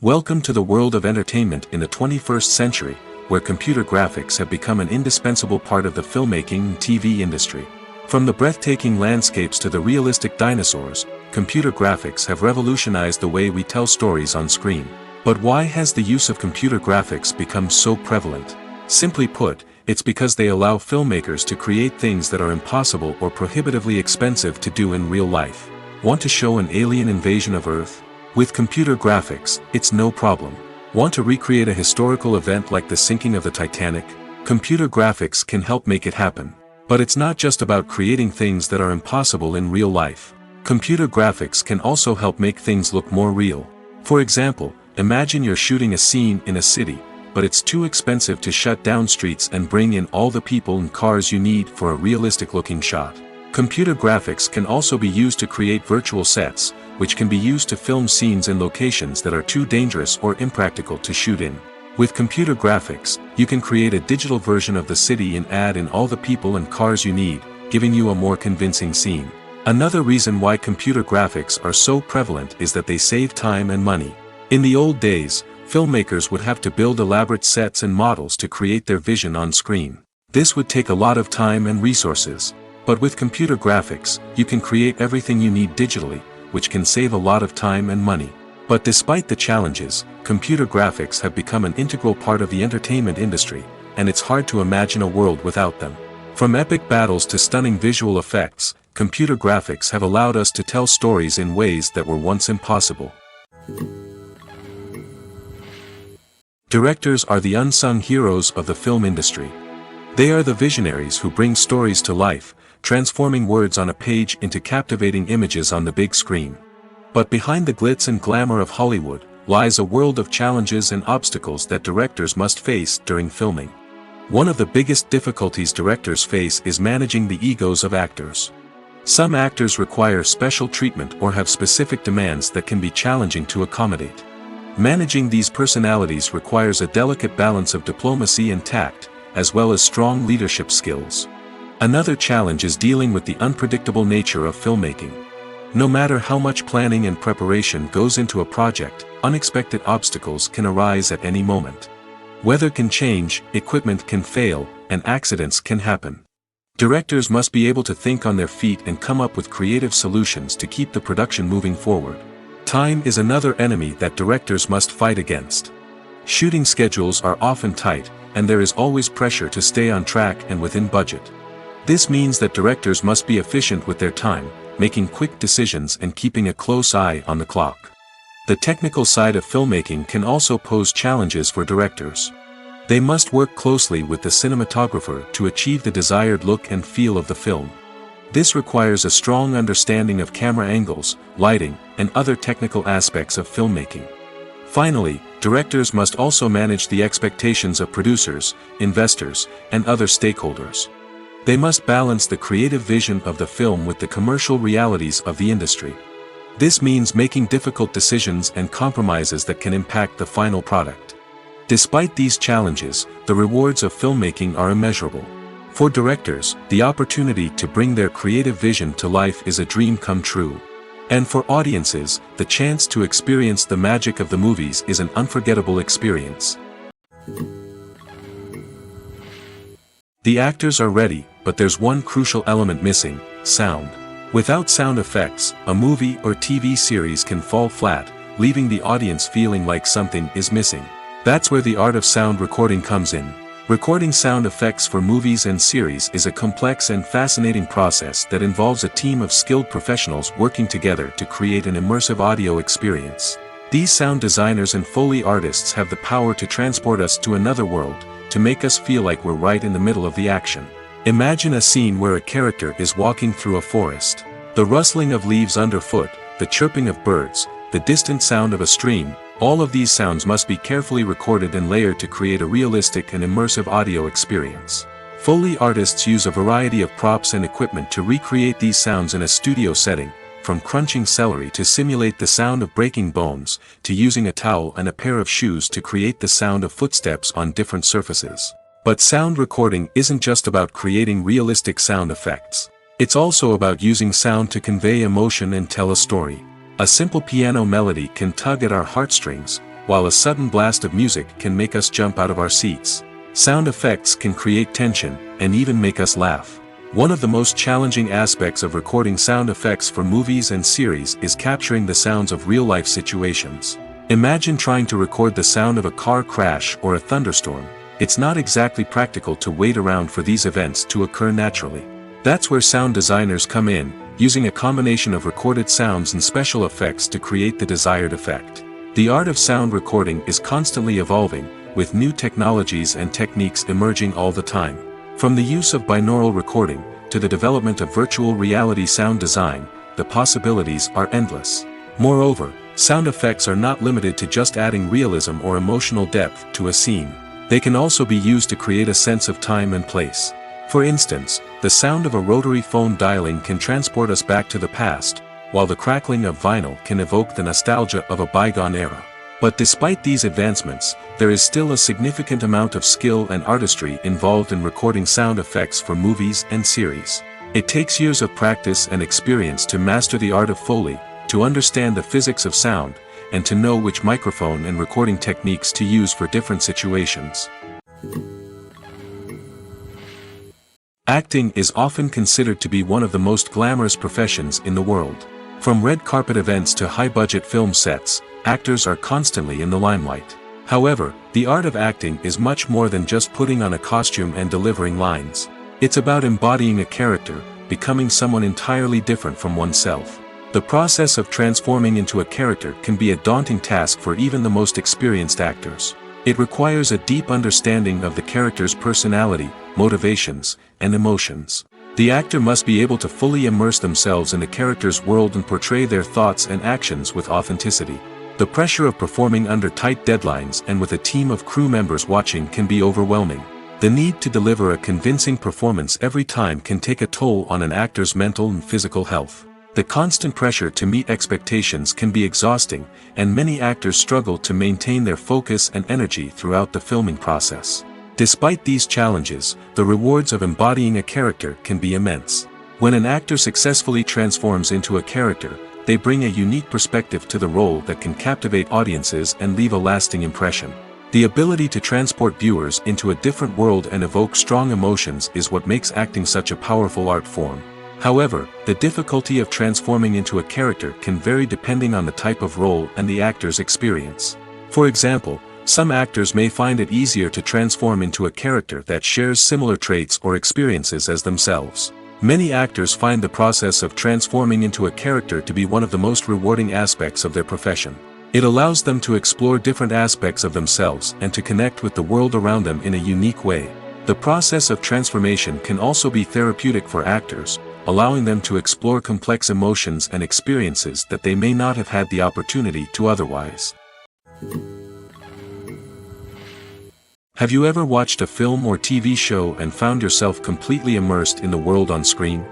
A: Welcome to the world of entertainment in the 21st century, where computer graphics have become an indispensable part of the filmmaking and TV industry. From the breathtaking landscapes to the realistic dinosaurs, computer graphics have revolutionized the way we tell stories on screen. But why has the use of computer graphics become so prevalent? Simply put, it's because they allow filmmakers to create things that are impossible or prohibitively expensive to do in real life. Want to show an alien invasion of Earth? With computer graphics, it's no problem. Want to recreate a historical event like the sinking of the Titanic? Computer graphics can help make it happen. But it's not just about creating things that are impossible in real life. Computer graphics can also help make things look more real. For example, imagine you're shooting a scene in a city, but it's too expensive to shut down streets and bring in all the people and cars you need for a realistic-looking shot. Computer graphics can also be used to create virtual sets, which can be used to film scenes in locations that are too dangerous or impractical to shoot in. With computer graphics, you can create a digital version of the city and add in all the people and cars you need, giving you a more convincing scene. Another reason why computer graphics are so prevalent is that they save time and money. In the old days, filmmakers would have to build elaborate sets and models to create their vision on screen. This would take a lot of time and resources. But with computer graphics, you can create everything you need digitally, which can save a lot of time and money. But despite the challenges, computer graphics have become an integral part of the entertainment industry, and it's hard to imagine a world without them. From epic battles to stunning visual effects, computer graphics have allowed us to tell stories in ways that were once impossible. Directors are the unsung heroes of the film industry. They are the visionaries who bring stories to life, transforming words on a page into captivating images on the big screen. But behind the glitz and glamour of Hollywood lies a world of challenges and obstacles that directors must face during filming. One of the biggest difficulties directors face is managing the egos of actors. Some actors require special treatment or have specific demands that can be challenging to accommodate. Managing these personalities requires a delicate balance of diplomacy and tact, as well as strong leadership skills. Another challenge is dealing with the unpredictable nature of filmmaking. No matter how much planning and preparation goes into a project, unexpected obstacles can arise at any moment. Weather can change, equipment can fail, and accidents can happen. Directors must be able to think on their feet and come up with creative solutions to keep the production moving forward. Time is another enemy that directors must fight against. Shooting schedules are often tight, and there is always pressure to stay on track and within budget. This means that directors must be efficient with their time, making quick decisions and keeping a close eye on the clock. The technical side of filmmaking can also pose challenges for directors. They must work closely with the cinematographer to achieve the desired look and feel of the film. This requires a strong understanding of camera angles, lighting, and other technical aspects of filmmaking. Finally, directors must also manage the expectations of producers, investors, and other stakeholders. They must balance the creative vision of the film with the commercial realities of the industry. This means making difficult decisions and compromises that can impact the final product. Despite these challenges, the rewards of filmmaking are immeasurable. For directors, the opportunity to bring their creative vision to life is a dream come true. And for audiences, the chance to experience the magic of the movies is an unforgettable experience. The actors are ready, but there's one crucial element missing: sound. Without sound effects, a movie or TV series can fall flat, leaving the audience feeling like something is missing. That's where the art of sound recording comes in. Recording sound effects for movies and series is a complex and fascinating process that involves a team of skilled professionals working together to create an immersive audio experience. These sound designers and Foley artists have the power to transport us to another world, to make us feel like we're right in the middle of the action. Imagine a scene where a character is walking through a forest. The rustling of leaves underfoot, the chirping of birds, the distant sound of a stream, all of these sounds must be carefully recorded and layered to create a realistic and immersive audio experience. Foley artists use a variety of props and equipment to recreate these sounds in a studio setting, from crunching celery to simulate the sound of breaking bones, to using a towel and a pair of shoes to create the sound of footsteps on different surfaces. But sound recording isn't just about creating realistic sound effects. It's also about using sound to convey emotion and tell a story. A simple piano melody can tug at our heartstrings, while a sudden blast of music can make us jump out of our seats. Sound effects can create tension, and even make us laugh. One of the most challenging aspects of recording sound effects for movies and series is capturing the sounds of real-life situations. Imagine trying to record the sound of a car crash or a thunderstorm. It's not exactly practical to wait around for these events to occur naturally. That's where sound designers come in, using a combination of recorded sounds and special effects to create the desired effect. The art of sound recording is constantly evolving, with new technologies and techniques emerging all the time. From the use of binaural recording, to the development of virtual reality sound design, the possibilities are endless. Moreover, sound effects are not limited to just adding realism or emotional depth to a scene. They can also be used to create a sense of time and place. For instance, the sound of a rotary phone dialing can transport us back to the past, while the crackling of vinyl can evoke the nostalgia of a bygone era. But despite these advancements, there is still a significant amount of skill and artistry involved in recording sound effects for movies and series. It takes years of practice and experience to master the art of Foley, to understand the physics of sound, and to know which microphone and recording techniques to use for different situations. Acting is often considered to be one of the most glamorous professions in the world. From red carpet events to high-budget film sets, actors are constantly in the limelight. However, the art of acting is much more than just putting on a costume and delivering lines. It's about embodying a character, becoming someone entirely different from oneself. The process of transforming into a character can be a daunting task for even the most experienced actors. It requires a deep understanding of the character's personality, motivations, and emotions. The actor must be able to fully immerse themselves in the character's world and portray their thoughts and actions with authenticity. The pressure of performing under tight deadlines and with a team of crew members watching can be overwhelming. The need to deliver a convincing performance every time can take a toll on an actor's mental and physical health. The constant pressure to meet expectations can be exhausting, and many actors struggle to maintain their focus and energy throughout the filming process. Despite these challenges, the rewards of embodying a character can be immense. When an actor successfully transforms into a character, they bring a unique perspective to the role that can captivate audiences and leave a lasting impression. The ability to transport viewers into a different world and evoke strong emotions is what makes acting such a powerful art form. However, the difficulty of transforming into a character can vary depending on the type of role and the actor's experience. For example, some actors may find it easier to transform into a character that shares similar traits or experiences as themselves. Many actors find the process of transforming into a character to be one of the most rewarding aspects of their profession. It allows them to explore different aspects of themselves and to connect with the world around them in a unique way. The process of transformation can also be therapeutic for actors, allowing them to explore complex emotions and experiences that they may not have had the opportunity to otherwise. Have you ever watched a film or TV show and found yourself completely immersed in the world on screen?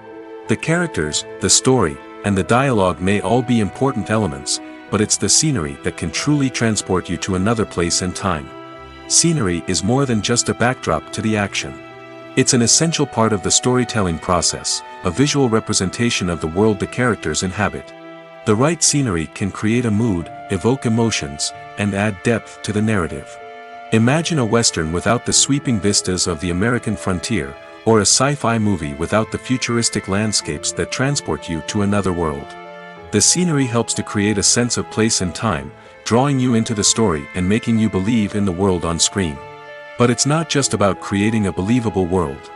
A: The characters, the story, and the dialogue may all be important elements, but it's the scenery that can truly transport you to another place and time. Scenery is more than just a backdrop to the action. It's an essential part of the storytelling process, a visual representation of the world the characters inhabit. The right scenery can create a mood, evoke emotions, and add depth to the narrative. Imagine a Western without the sweeping vistas of the American frontier, or a sci-fi movie without the futuristic landscapes that transport you to another world. The scenery helps to create a sense of place and time, drawing you into the story and making you believe in the world on screen. But it's not just about creating a believable world.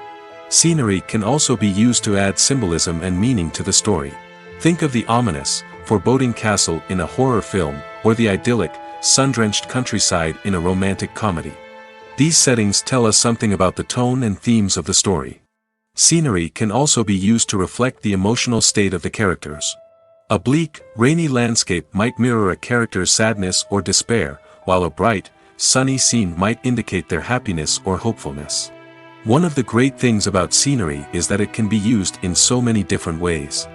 A: Scenery can also be used to add symbolism and meaning to the story. Think of the ominous, foreboding castle in a horror film, or the idyllic, sun-drenched countryside in a romantic comedy. These settings tell us something about the tone and themes of the story. Scenery can also be used to reflect the emotional state of the characters. A bleak, rainy landscape might mirror a character's sadness or despair, while a bright, sunny scene might indicate their happiness or hopefulness. One of the great things about scenery is that it can be used in so many different ways.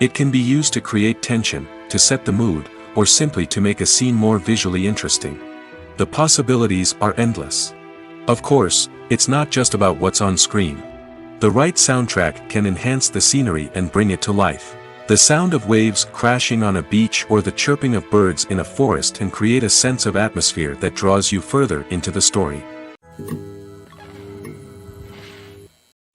A: It can be used to create tension, to set the mood, or simply to make a scene more visually interesting. The possibilities are endless. Of course, it's not just about what's on screen. The right soundtrack can enhance the scenery and bring it to life. The sound of waves crashing on a beach or the chirping of birds in a forest can create a sense of atmosphere that draws you further into the story.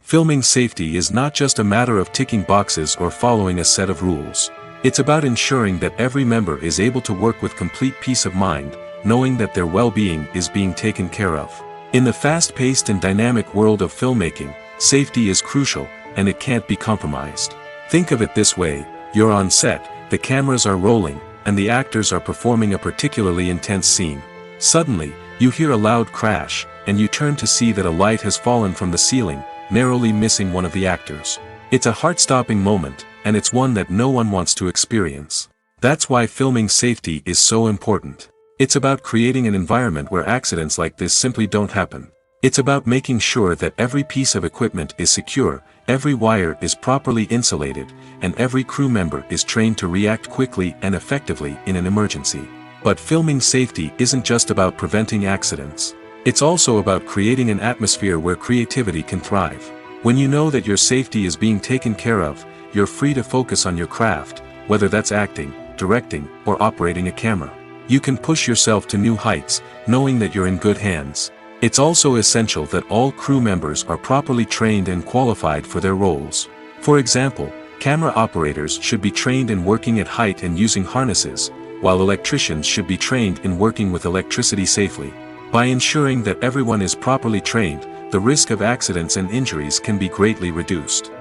A: Filming safety is not just a matter of ticking boxes or following a set of rules. It's about ensuring that every member is able to work with complete peace of mind, knowing that their well-being is being taken care of. In the fast-paced and dynamic world of filmmaking, safety is crucial, and it can't be compromised. Think of it this way: you're on set, the cameras are rolling, and the actors are performing a particularly intense scene. Suddenly, you hear a loud crash, and you turn to see that a light has fallen from the ceiling, narrowly missing one of the actors. It's a heart-stopping moment, and it's one that no one wants to experience. That's why filming safety is so important. It's about creating an environment where accidents like this simply don't happen. It's about making sure that every piece of equipment is secure, every wire is properly insulated, and every crew member is trained to react quickly and effectively in an emergency. But filming safety isn't just about preventing accidents. It's also about creating an atmosphere where creativity can thrive. When you know that your safety is being taken care of, you're free to focus on your craft, whether that's acting, directing, or operating a camera. You can push yourself to new heights, knowing that you're in good hands. It's also essential that all crew members are properly trained and qualified for their roles. For example, camera operators should be trained in working at height and using harnesses, while electricians should be trained in working with electricity safely. By ensuring that everyone is properly trained, the risk of accidents and injuries can be greatly reduced.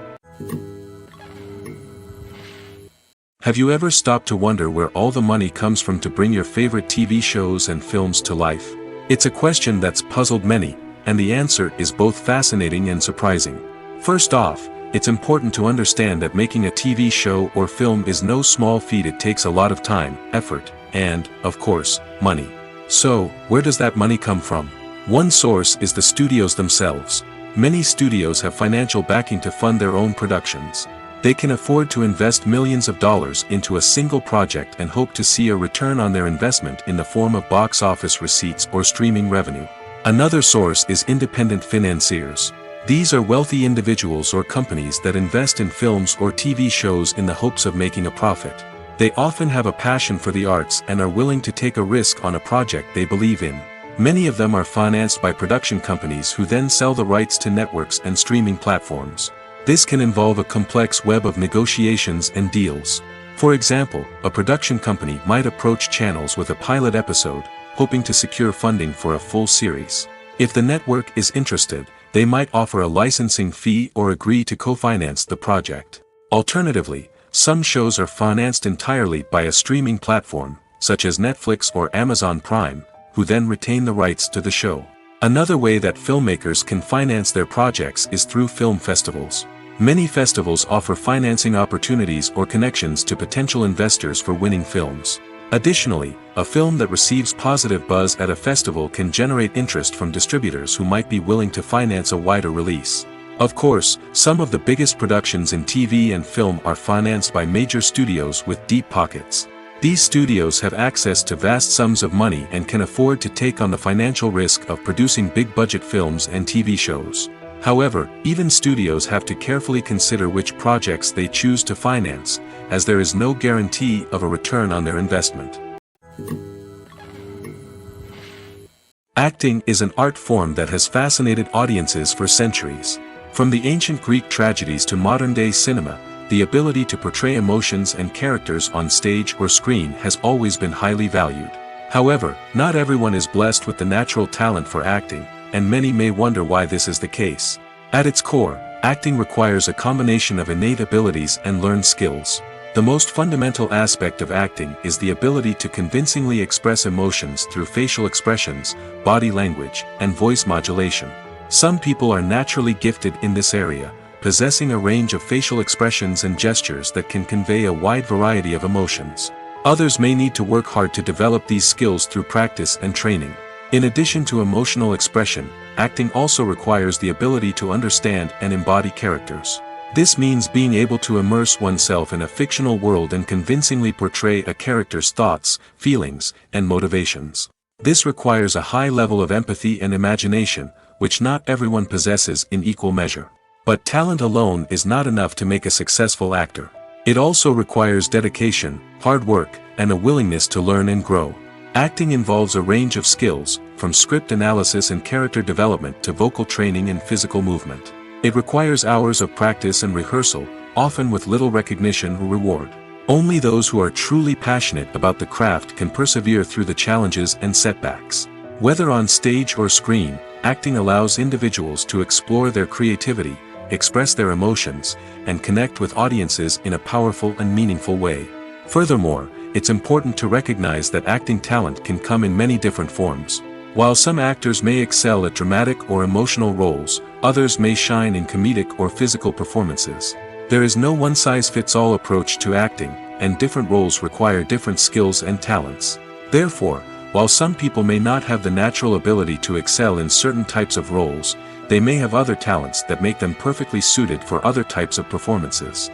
A: Have you ever stopped to wonder where all the money comes from to bring your favorite TV shows and films to life? It's a question that's puzzled many, and the answer is both fascinating and surprising. First off, it's important to understand that making a TV show or film is no small feat. It takes a lot of time, effort, and, of course, money. So, where does that money come from? One source is the studios themselves. Many studios have financial backing to fund their own productions. They can afford to invest millions of dollars into a single project and hope to see a return on their investment in the form of box office receipts or streaming revenue. Another source is independent financiers. These are wealthy individuals or companies that invest in films or TV shows in the hopes of making a profit. They often have a passion for the arts and are willing to take a risk on a project they believe in. Many of them are financed by production companies who then sell the rights to networks and streaming platforms. This can involve a complex web of negotiations and deals. For example, a production company might approach channels with a pilot episode, hoping to secure funding for a full series. If the network is interested, they might offer a licensing fee or agree to co-finance the project. Alternatively, some shows are financed entirely by a streaming platform, such as Netflix or Amazon Prime, who then retain the rights to the show. Another way that filmmakers can finance their projects is through film festivals. Many festivals offer financing opportunities or connections to potential investors for winning films. Additionally, a film that receives positive buzz at a festival can generate interest from distributors who might be willing to finance a wider release. Of course, some of the biggest productions in TV and film are financed by major studios with deep pockets. These studios have access to vast sums of money and can afford to take on the financial risk of producing big-budget films and TV shows. However, even studios have to carefully consider which projects they choose to finance, as there is no guarantee of a return on their investment. Acting is an art form that has fascinated audiences for centuries. From the ancient Greek tragedies to modern-day cinema, the ability to portray emotions and characters on stage or screen has always been highly valued. However, not everyone is blessed with the natural talent for acting, and many may wonder why this is the case. At its core, acting requires a combination of innate abilities and learned skills. The most fundamental aspect of acting is the ability to convincingly express emotions through facial expressions, body language, and voice modulation. Some people are naturally gifted in this area, possessing a range of facial expressions and gestures that can convey a wide variety of emotions. Others may need to work hard to develop these skills through practice and training. In addition to emotional expression, acting also requires the ability to understand and embody characters. This means being able to immerse oneself in a fictional world and convincingly portray a character's thoughts, feelings, and motivations. This requires a high level of empathy and imagination, which not everyone possesses in equal measure. But talent alone is not enough to make a successful actor. It also requires dedication, hard work, and a willingness to learn and grow. Acting involves a range of skills, from script analysis and character development to vocal training and physical movement. It requires hours of practice and rehearsal, often with little recognition or reward. Only those who are truly passionate about the craft can persevere through the challenges and setbacks. Whether on stage or screen, acting allows individuals to explore their creativity, express their emotions, and connect with audiences in a powerful and meaningful way. Furthermore, it's important to recognize that acting talent can come in many different forms. While some actors may excel at dramatic or emotional roles, others may shine in comedic or physical performances. There is no one-size-fits-all approach to acting, and different roles require different skills and talents. Therefore, while some people may not have the natural ability to excel in certain types of roles, they may have other talents that make them perfectly suited for other types of performances.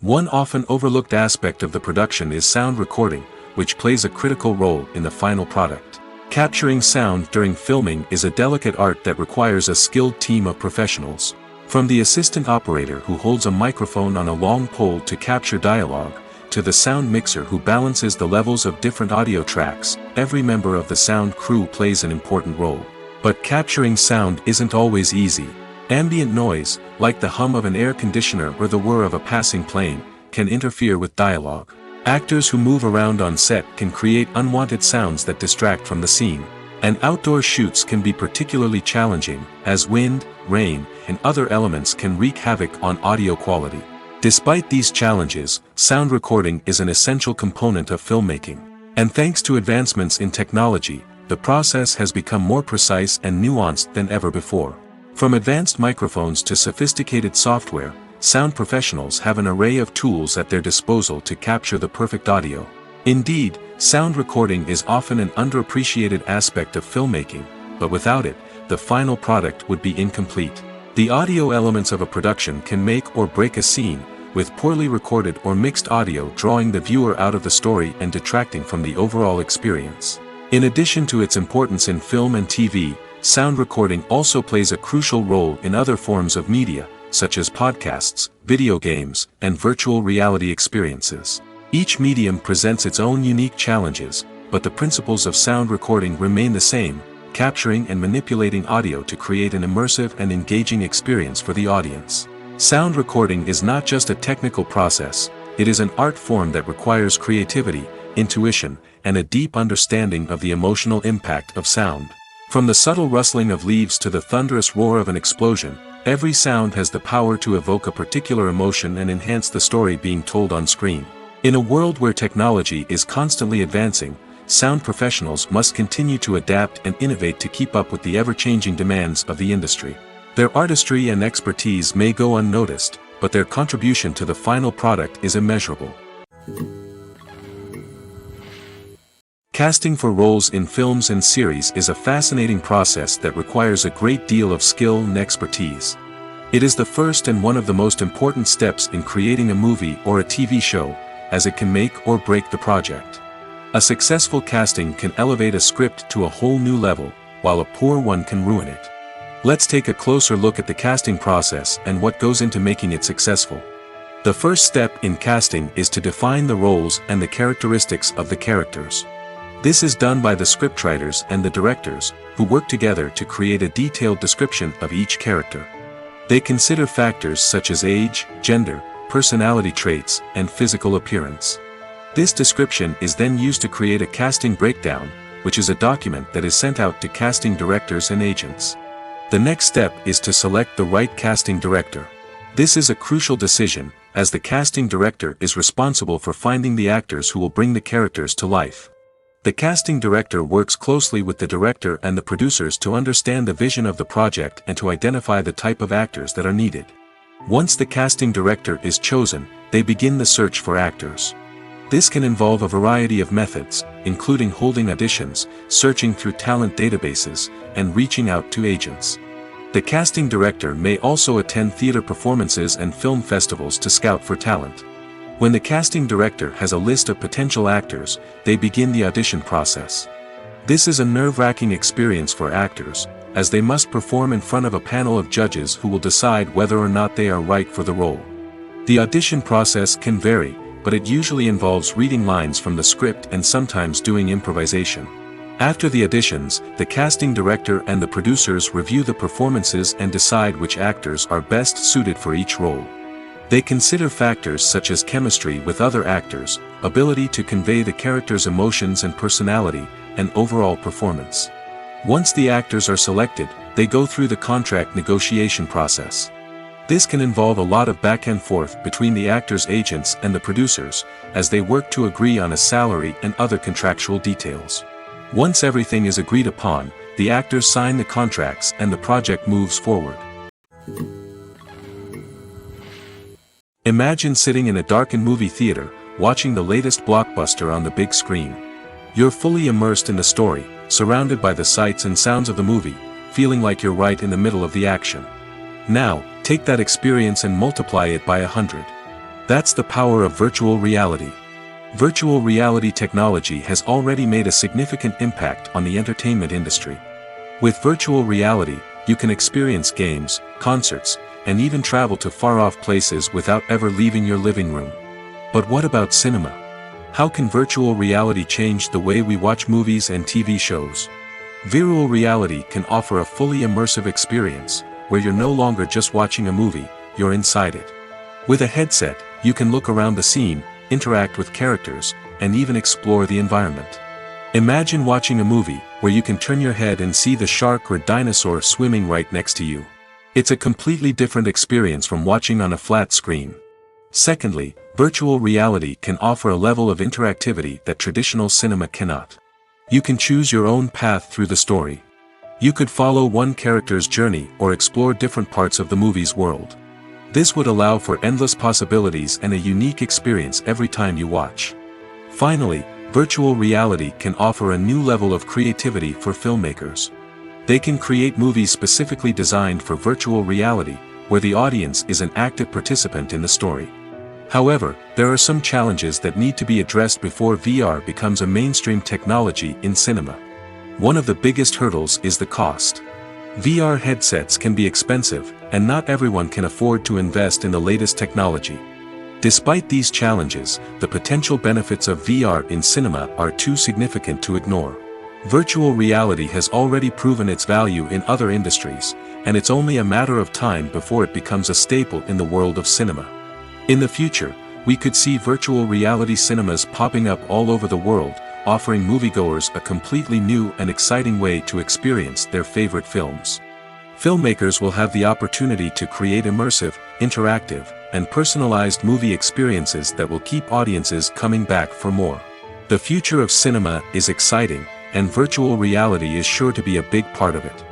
A: One often overlooked aspect of the production is sound recording, which plays a critical role in the final product. Capturing sound during filming is a delicate art that requires a skilled team of professionals. From the assistant operator who holds a microphone on a long pole to capture dialogue, to the sound mixer who balances the levels of different audio tracks, every member of the sound crew plays an important role. But capturing sound isn't always easy. Ambient noise, like the hum of an air conditioner or the whir of a passing plane, can interfere with dialogue. Actors who move around on set can create unwanted sounds that distract from the scene. And outdoor shoots can be particularly challenging, as wind, rain, and other elements can wreak havoc on audio quality. Despite these challenges, sound recording is an essential component of filmmaking. And thanks to advancements in technology, the process has become more precise and nuanced than ever before. From advanced microphones to sophisticated software, sound professionals have an array of tools at their disposal to capture the perfect audio. Indeed, sound recording is often an underappreciated aspect of filmmaking, but without it, the final product would be incomplete. The audio elements of a production can make or break a scene, with poorly recorded or mixed audio drawing the viewer out of the story and detracting from the overall experience. In addition to its importance in film and TV, sound recording also plays a crucial role in other forms of media, such as podcasts, video games, and virtual reality experiences. Each medium presents its own unique challenges, but the principles of sound recording remain the same, capturing and manipulating audio to create an immersive and engaging experience for the audience. Sound recording is not just a technical process, it is an art form that requires creativity, intuition, and a deep understanding of the emotional impact of sound. From the subtle rustling of leaves to the thunderous roar of an explosion, every sound has the power to evoke a particular emotion and enhance the story being told on screen. In a world where technology is constantly advancing, sound professionals must continue to adapt and innovate to keep up with the ever-changing demands of the industry. Their artistry and expertise may go unnoticed, but their contribution to the final product is immeasurable. Casting for roles in films and series is a fascinating process that requires a great deal of skill and expertise. It is the first and one of the most important steps in creating a movie or a TV show, as it can make or break the project. A successful casting can elevate a script to a whole new level, while a poor one can ruin it. Let's take a closer look at the casting process and what goes into making it successful. The first step in casting is to define the roles and the characteristics of the characters. This is done by the scriptwriters and the directors, who work together to create a detailed description of each character. They consider factors such as age, gender, personality traits, and physical appearance. This description is then used to create a casting breakdown, which is a document that is sent out to casting directors and agents. The next step is to select the right casting director. This is a crucial decision, as the casting director is responsible for finding the actors who will bring the characters to life. The casting director works closely with the director and the producers to understand the vision of the project and to identify the type of actors that are needed. Once the casting director is chosen, they begin the search for actors. This can involve a variety of methods, including holding auditions, searching through talent databases, and reaching out to agents. The casting director may also attend theater performances and film festivals to scout for talent. When the casting director has a list of potential actors, they begin the audition process. This is a nerve-wracking experience for actors, as they must perform in front of a panel of judges who will decide whether or not they are right for the role. The audition process can vary, but it usually involves reading lines from the script and sometimes doing improvisation. After the auditions, the casting director and the producers review the performances and decide which actors are best suited for each role. They consider factors such as chemistry with other actors, ability to convey the character's emotions and personality, and overall performance. Once the actors are selected, they go through the contract negotiation process. This can involve a lot of back and forth between the actors' agents and the producers, as they work to agree on a salary and other contractual details. Once everything is agreed upon, the actors sign the contracts and the project moves forward. Imagine sitting in a darkened movie theater, watching the latest blockbuster on the big screen. You're fully immersed in the story, surrounded by the sights and sounds of the movie, feeling like you're right in the middle of the action. Now, take that experience and multiply it by 100. That's the power of virtual reality. Virtual reality technology has already made a significant impact on the entertainment industry. With virtual reality, you can experience games, concerts, and even travel to far-off places without ever leaving your living room. But what about cinema? How can virtual reality change the way we watch movies and TV shows? Virtual reality can offer a fully immersive experience, where you're no longer just watching a movie, you're inside it. With a headset, you can look around the scene, interact with characters, and even explore the environment. Imagine watching a movie, where you can turn your head and see the shark or dinosaur swimming right next to you. It's a completely different experience from watching on a flat screen. Secondly, virtual reality can offer a level of interactivity that traditional cinema cannot. You can choose your own path through the story. You could follow one character's journey or explore different parts of the movie's world. This would allow for endless possibilities and a unique experience every time you watch. Finally, virtual reality can offer a new level of creativity for filmmakers. They can create movies specifically designed for virtual reality, where the audience is an active participant in the story. However, there are some challenges that need to be addressed before VR becomes a mainstream technology in cinema. One of the biggest hurdles is the cost. VR headsets can be expensive, and not everyone can afford to invest in the latest technology. Despite these challenges, the potential benefits of VR in cinema are too significant to ignore. Virtual reality has already proven its value in other industries, and it's only a matter of time before it becomes a staple in the world of cinema. In the future, we could see virtual reality cinemas popping up all over the world, offering moviegoers a completely new and exciting way to experience their favorite films. Filmmakers will have the opportunity to create immersive, interactive, and personalized movie experiences that will keep audiences coming back for more. The future of cinema is exciting, and virtual reality is sure to be a big part of it.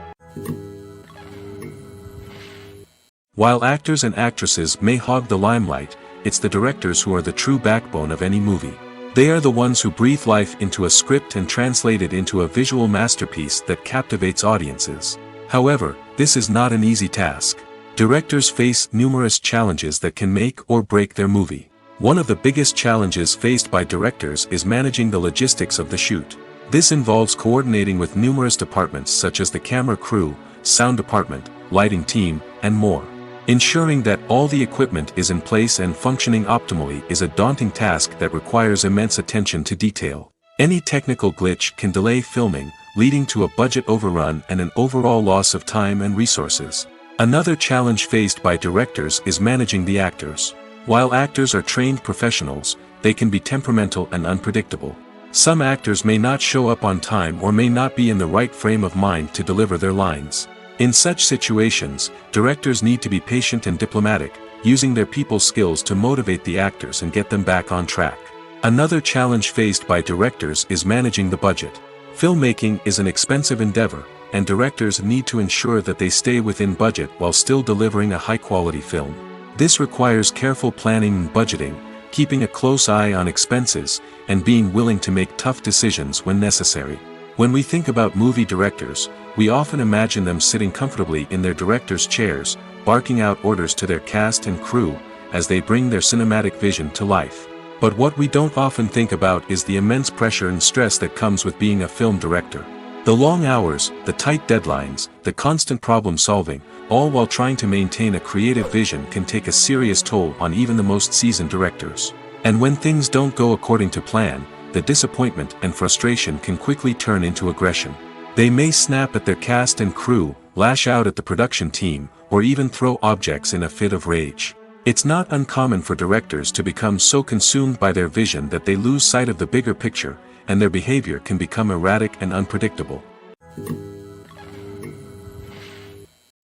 A: While actors and actresses may hog the limelight, it's the directors who are the true backbone of any movie. They are the ones who breathe life into a script and translate it into a visual masterpiece that captivates audiences. However, this is not an easy task. Directors face numerous challenges that can make or break their movie. One of the biggest challenges faced by directors is managing the logistics of the shoot. This involves coordinating with numerous departments such as the camera crew, sound department, lighting team, and more. Ensuring that all the equipment is in place and functioning optimally is a daunting task that requires immense attention to detail. Any technical glitch can delay filming, leading to a budget overrun and an overall loss of time and resources. Another challenge faced by directors is managing the actors. While actors are trained professionals, they can be temperamental and unpredictable. Some actors may not show up on time or may not be in the right frame of mind to deliver their lines. In such situations, directors need to be patient and diplomatic, using their people skills to motivate the actors and get them back on track. Another challenge faced by directors is managing the budget. Filmmaking is an expensive endeavor, and directors need to ensure that they stay within budget while still delivering a high-quality film. This requires careful planning and budgeting, keeping a close eye on expenses, and being willing to make tough decisions when necessary. When we think about movie directors, we often imagine them sitting comfortably in their director's chairs, barking out orders to their cast and crew, as they bring their cinematic vision to life. But what we don't often think about is the immense pressure and stress that comes with being a film director. The long hours, the tight deadlines, the constant problem solving, all while trying to maintain a creative vision can take a serious toll on even the most seasoned directors. And when things don't go according to plan, the disappointment and frustration can quickly turn into aggression. They may snap at their cast and crew, lash out at the production team, or even throw objects in a fit of rage. It's not uncommon for directors to become so consumed by their vision that they lose sight of the bigger picture, and their behavior can become erratic and unpredictable.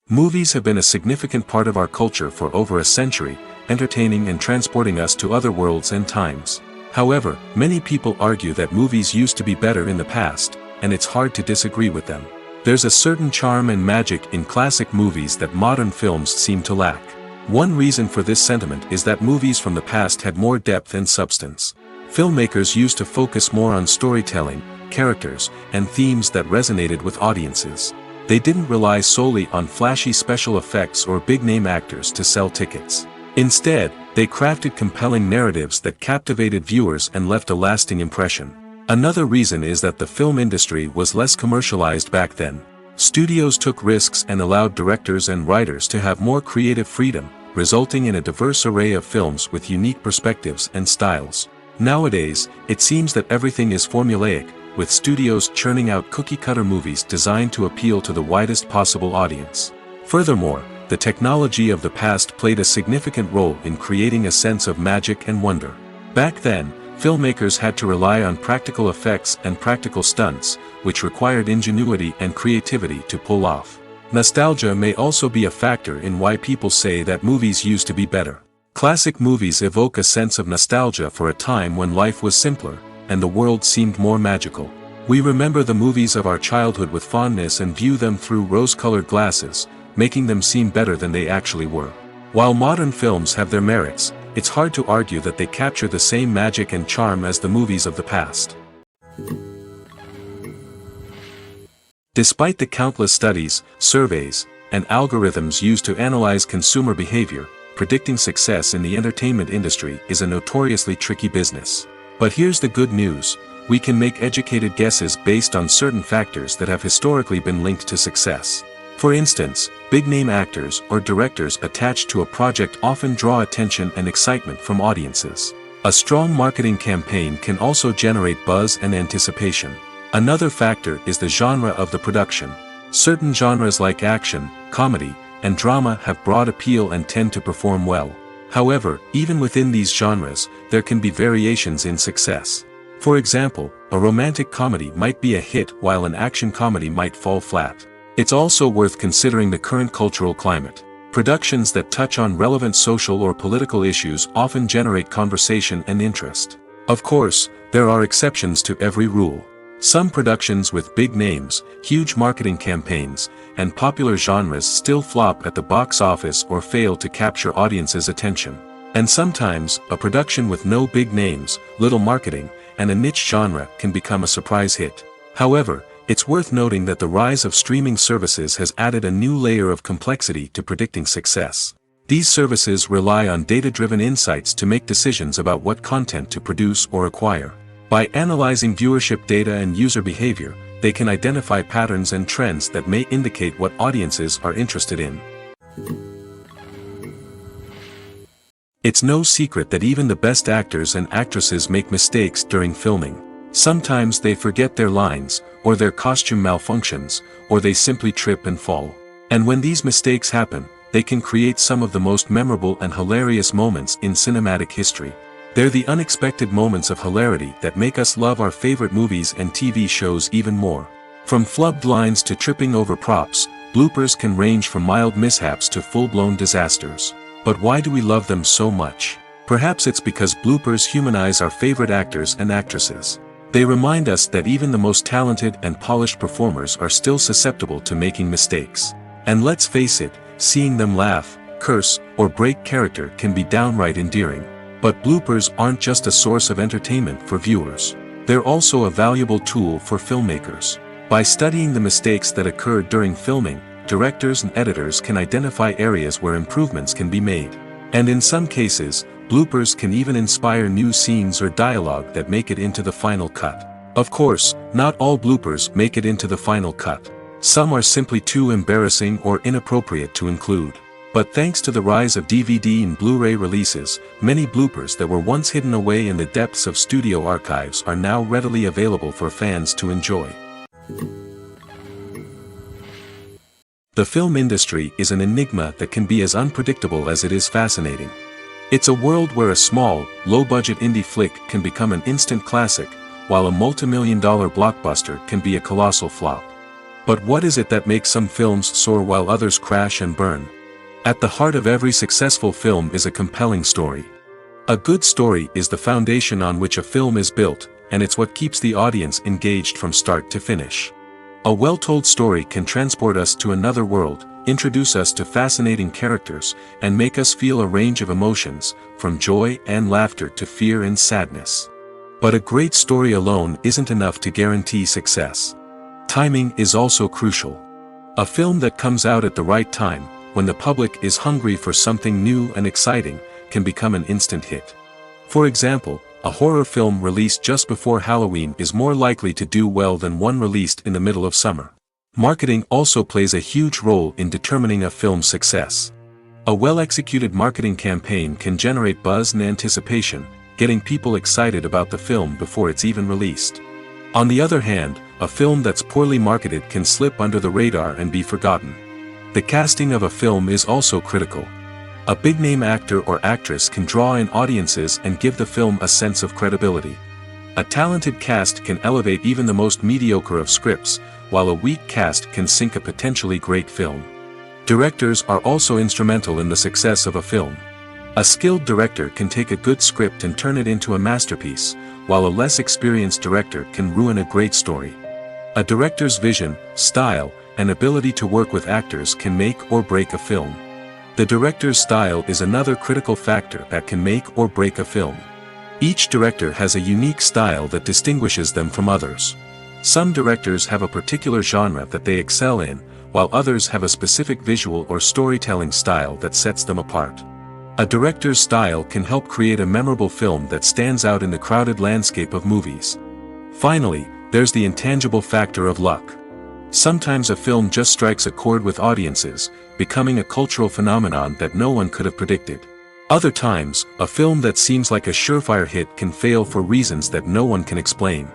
A: Movies have been a significant part of our culture for over a century, entertaining and transporting us to other worlds and times. However, many people argue that movies used to be better in the past, and it's hard to disagree with them. There's a certain charm and magic in classic movies that modern films seem to lack. One reason for this sentiment is that movies from the past had more depth and substance. Filmmakers used to focus more on storytelling, characters, and themes that resonated with audiences. They didn't rely solely on flashy special effects or big-name actors to sell tickets. Instead, they crafted compelling narratives that captivated viewers and left a lasting impression. Another reason is that the film industry was less commercialized back then. Studios took risks and allowed directors and writers to have more creative freedom, resulting in a diverse array of films with unique perspectives and styles. Nowadays, it seems that everything is formulaic, with studios churning out cookie-cutter movies designed to appeal to the widest possible audience. Furthermore, the technology of the past played a significant role in creating a sense of magic and wonder. Back then, filmmakers had to rely on practical effects and practical stunts, which required ingenuity and creativity to pull off. Nostalgia may also be a factor in why people say that movies used to be better. Classic movies evoke a sense of nostalgia for a time when life was simpler, and the world seemed more magical. We remember the movies of our childhood with fondness and view them through rose-colored glasses, making them seem better than they actually were. While modern films have their merits, it's hard to argue that they capture the same magic and charm as the movies of the past. Despite the countless studies, surveys, and algorithms used to analyze consumer behavior, predicting success in the entertainment industry is a notoriously tricky business. But here's the good news: we can make educated guesses based on certain factors that have historically been linked to success. For instance, big-name actors or directors attached to a project often draw attention and excitement from audiences. A strong marketing campaign can also generate buzz and anticipation. Another factor is the genre of the production. Certain genres like action, comedy, and drama have broad appeal and tend to perform well. However, even within these genres, there can be variations in success. For example, a romantic comedy might be a hit while an action comedy might fall flat. It's also worth considering the current cultural climate. Productions that touch on relevant social or political issues often generate conversation and interest. Of course, there are exceptions to every rule. Some productions with big names, huge marketing campaigns, and popular genres still flop at the box office or fail to capture audiences' attention. And sometimes, a production with no big names, little marketing, and a niche genre can become a surprise hit. However, it's worth noting that the rise of streaming services has added a new layer of complexity to predicting success. These services rely on data-driven insights to make decisions about what content to produce or acquire. By analyzing viewership data and user behavior, they can identify patterns and trends that may indicate what audiences are interested in. It's no secret that even the best actors and actresses make mistakes during filming. Sometimes they forget their lines, or their costume malfunctions, or they simply trip and fall. And when these mistakes happen, they can create some of the most memorable and hilarious moments in cinematic history. They're the unexpected moments of hilarity that make us love our favorite movies and TV shows even more. From flubbed lines to tripping over props, bloopers can range from mild mishaps to full-blown disasters. But why do we love them so much? Perhaps it's because bloopers humanize our favorite actors and actresses. They remind us that even the most talented and polished performers are still susceptible to making mistakes. And let's face it, seeing them laugh, curse, or break character can be downright endearing. But bloopers aren't just a source of entertainment for viewers. They're also a valuable tool for filmmakers. By studying the mistakes that occurred during filming, directors and editors can identify areas where improvements can be made. And in some cases, bloopers can even inspire new scenes or dialogue that make it into the final cut. Of course, not all bloopers make it into the final cut. Some are simply too embarrassing or inappropriate to include. But thanks to the rise of DVD and Blu-ray releases, many bloopers that were once hidden away in the depths of studio archives are now readily available for fans to enjoy. The film industry is an enigma that can be as unpredictable as it is fascinating. It's a world where a small, low-budget indie flick can become an instant classic, while a multi-million-dollar blockbuster can be a colossal flop. But what is it that makes some films soar while others crash and burn? At the heart of every successful film is a compelling story. A good story is the foundation on which a film is built, and it's what keeps the audience engaged from start to finish. A well-told story can transport us to another world, introduce us to fascinating characters, and make us feel a range of emotions, from joy and laughter to fear and sadness. But a great story alone isn't enough to guarantee success. Timing is also crucial. A film that comes out at the right time, when the public is hungry for something new and exciting, can become an instant hit. For example, a horror film released just before Halloween is more likely to do well than one released in the middle of summer. Marketing also plays a huge role in determining a film's success. A well-executed marketing campaign can generate buzz and anticipation, getting people excited about the film before it's even released. On the other hand, a film that's poorly marketed can slip under the radar and be forgotten. The casting of a film is also critical. A big-name actor or actress can draw in audiences and give the film a sense of credibility. A talented cast can elevate even the most mediocre of scripts, while a weak cast can sink a potentially great film. Directors are also instrumental in the success of a film. A skilled director can take a good script and turn it into a masterpiece, while a less experienced director can ruin a great story. A director's vision, style, and ability to work with actors can make or break a film. The director's style is another critical factor that can make or break a film. Each director has a unique style that distinguishes them from others. Some directors have a particular genre that they excel in, while others have a specific visual or storytelling style that sets them apart. A director's style can help create a memorable film that stands out in the crowded landscape of movies. Finally, there's the intangible factor of luck. Sometimes a film just strikes a chord with audiences, becoming a cultural phenomenon that no one could have predicted. Other times, a film that seems like a surefire hit can fail for reasons that no one can explain.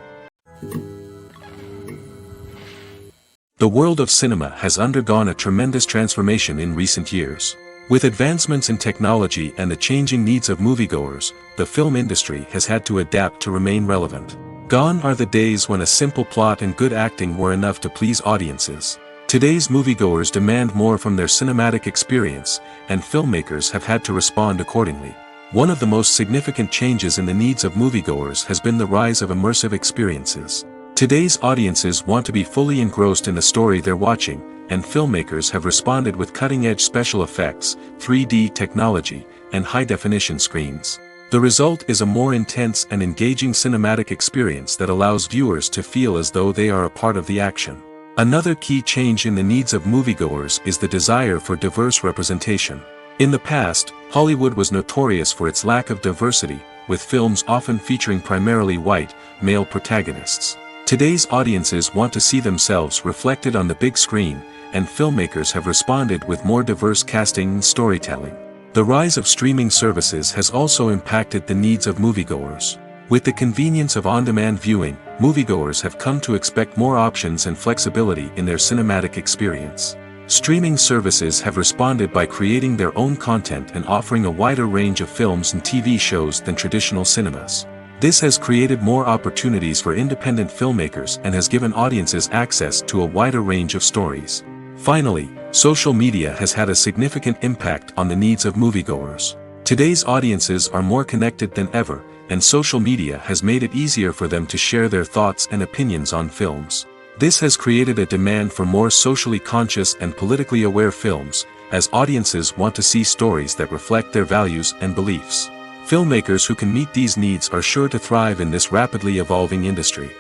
A: The world of cinema has undergone a tremendous transformation in recent years. With advancements in technology and the changing needs of moviegoers, the film industry has had to adapt to remain relevant. Gone are the days when a simple plot and good acting were enough to please audiences. Today's moviegoers demand more from their cinematic experience, and filmmakers have had to respond accordingly. One of the most significant changes in the needs of moviegoers has been the rise of immersive experiences. Today's audiences want to be fully engrossed in the story they're watching, and filmmakers have responded with cutting-edge special effects, 3D technology, and high-definition screens. The result is a more intense and engaging cinematic experience that allows viewers to feel as though they are a part of the action. Another key change in the needs of moviegoers is the desire for diverse representation. In the past, Hollywood was notorious for its lack of diversity, with films often featuring primarily white, male protagonists. Today's audiences want to see themselves reflected on the big screen, and filmmakers have responded with more diverse casting and storytelling. The rise of streaming services has also impacted the needs of moviegoers. With the convenience of on-demand viewing, moviegoers have come to expect more options and flexibility in their cinematic experience. Streaming services have responded by creating their own content and offering a wider range of films and TV shows than traditional cinemas. This has created more opportunities for independent filmmakers and has given audiences access to a wider range of stories. Finally, social media has had a significant impact on the needs of moviegoers. Today's audiences are more connected than ever, and social media has made it easier for them to share their thoughts and opinions on films. This has created a demand for more socially conscious and politically aware films, as audiences want to see stories that reflect their values and beliefs. Filmmakers who can meet these needs are sure to thrive in this rapidly evolving industry.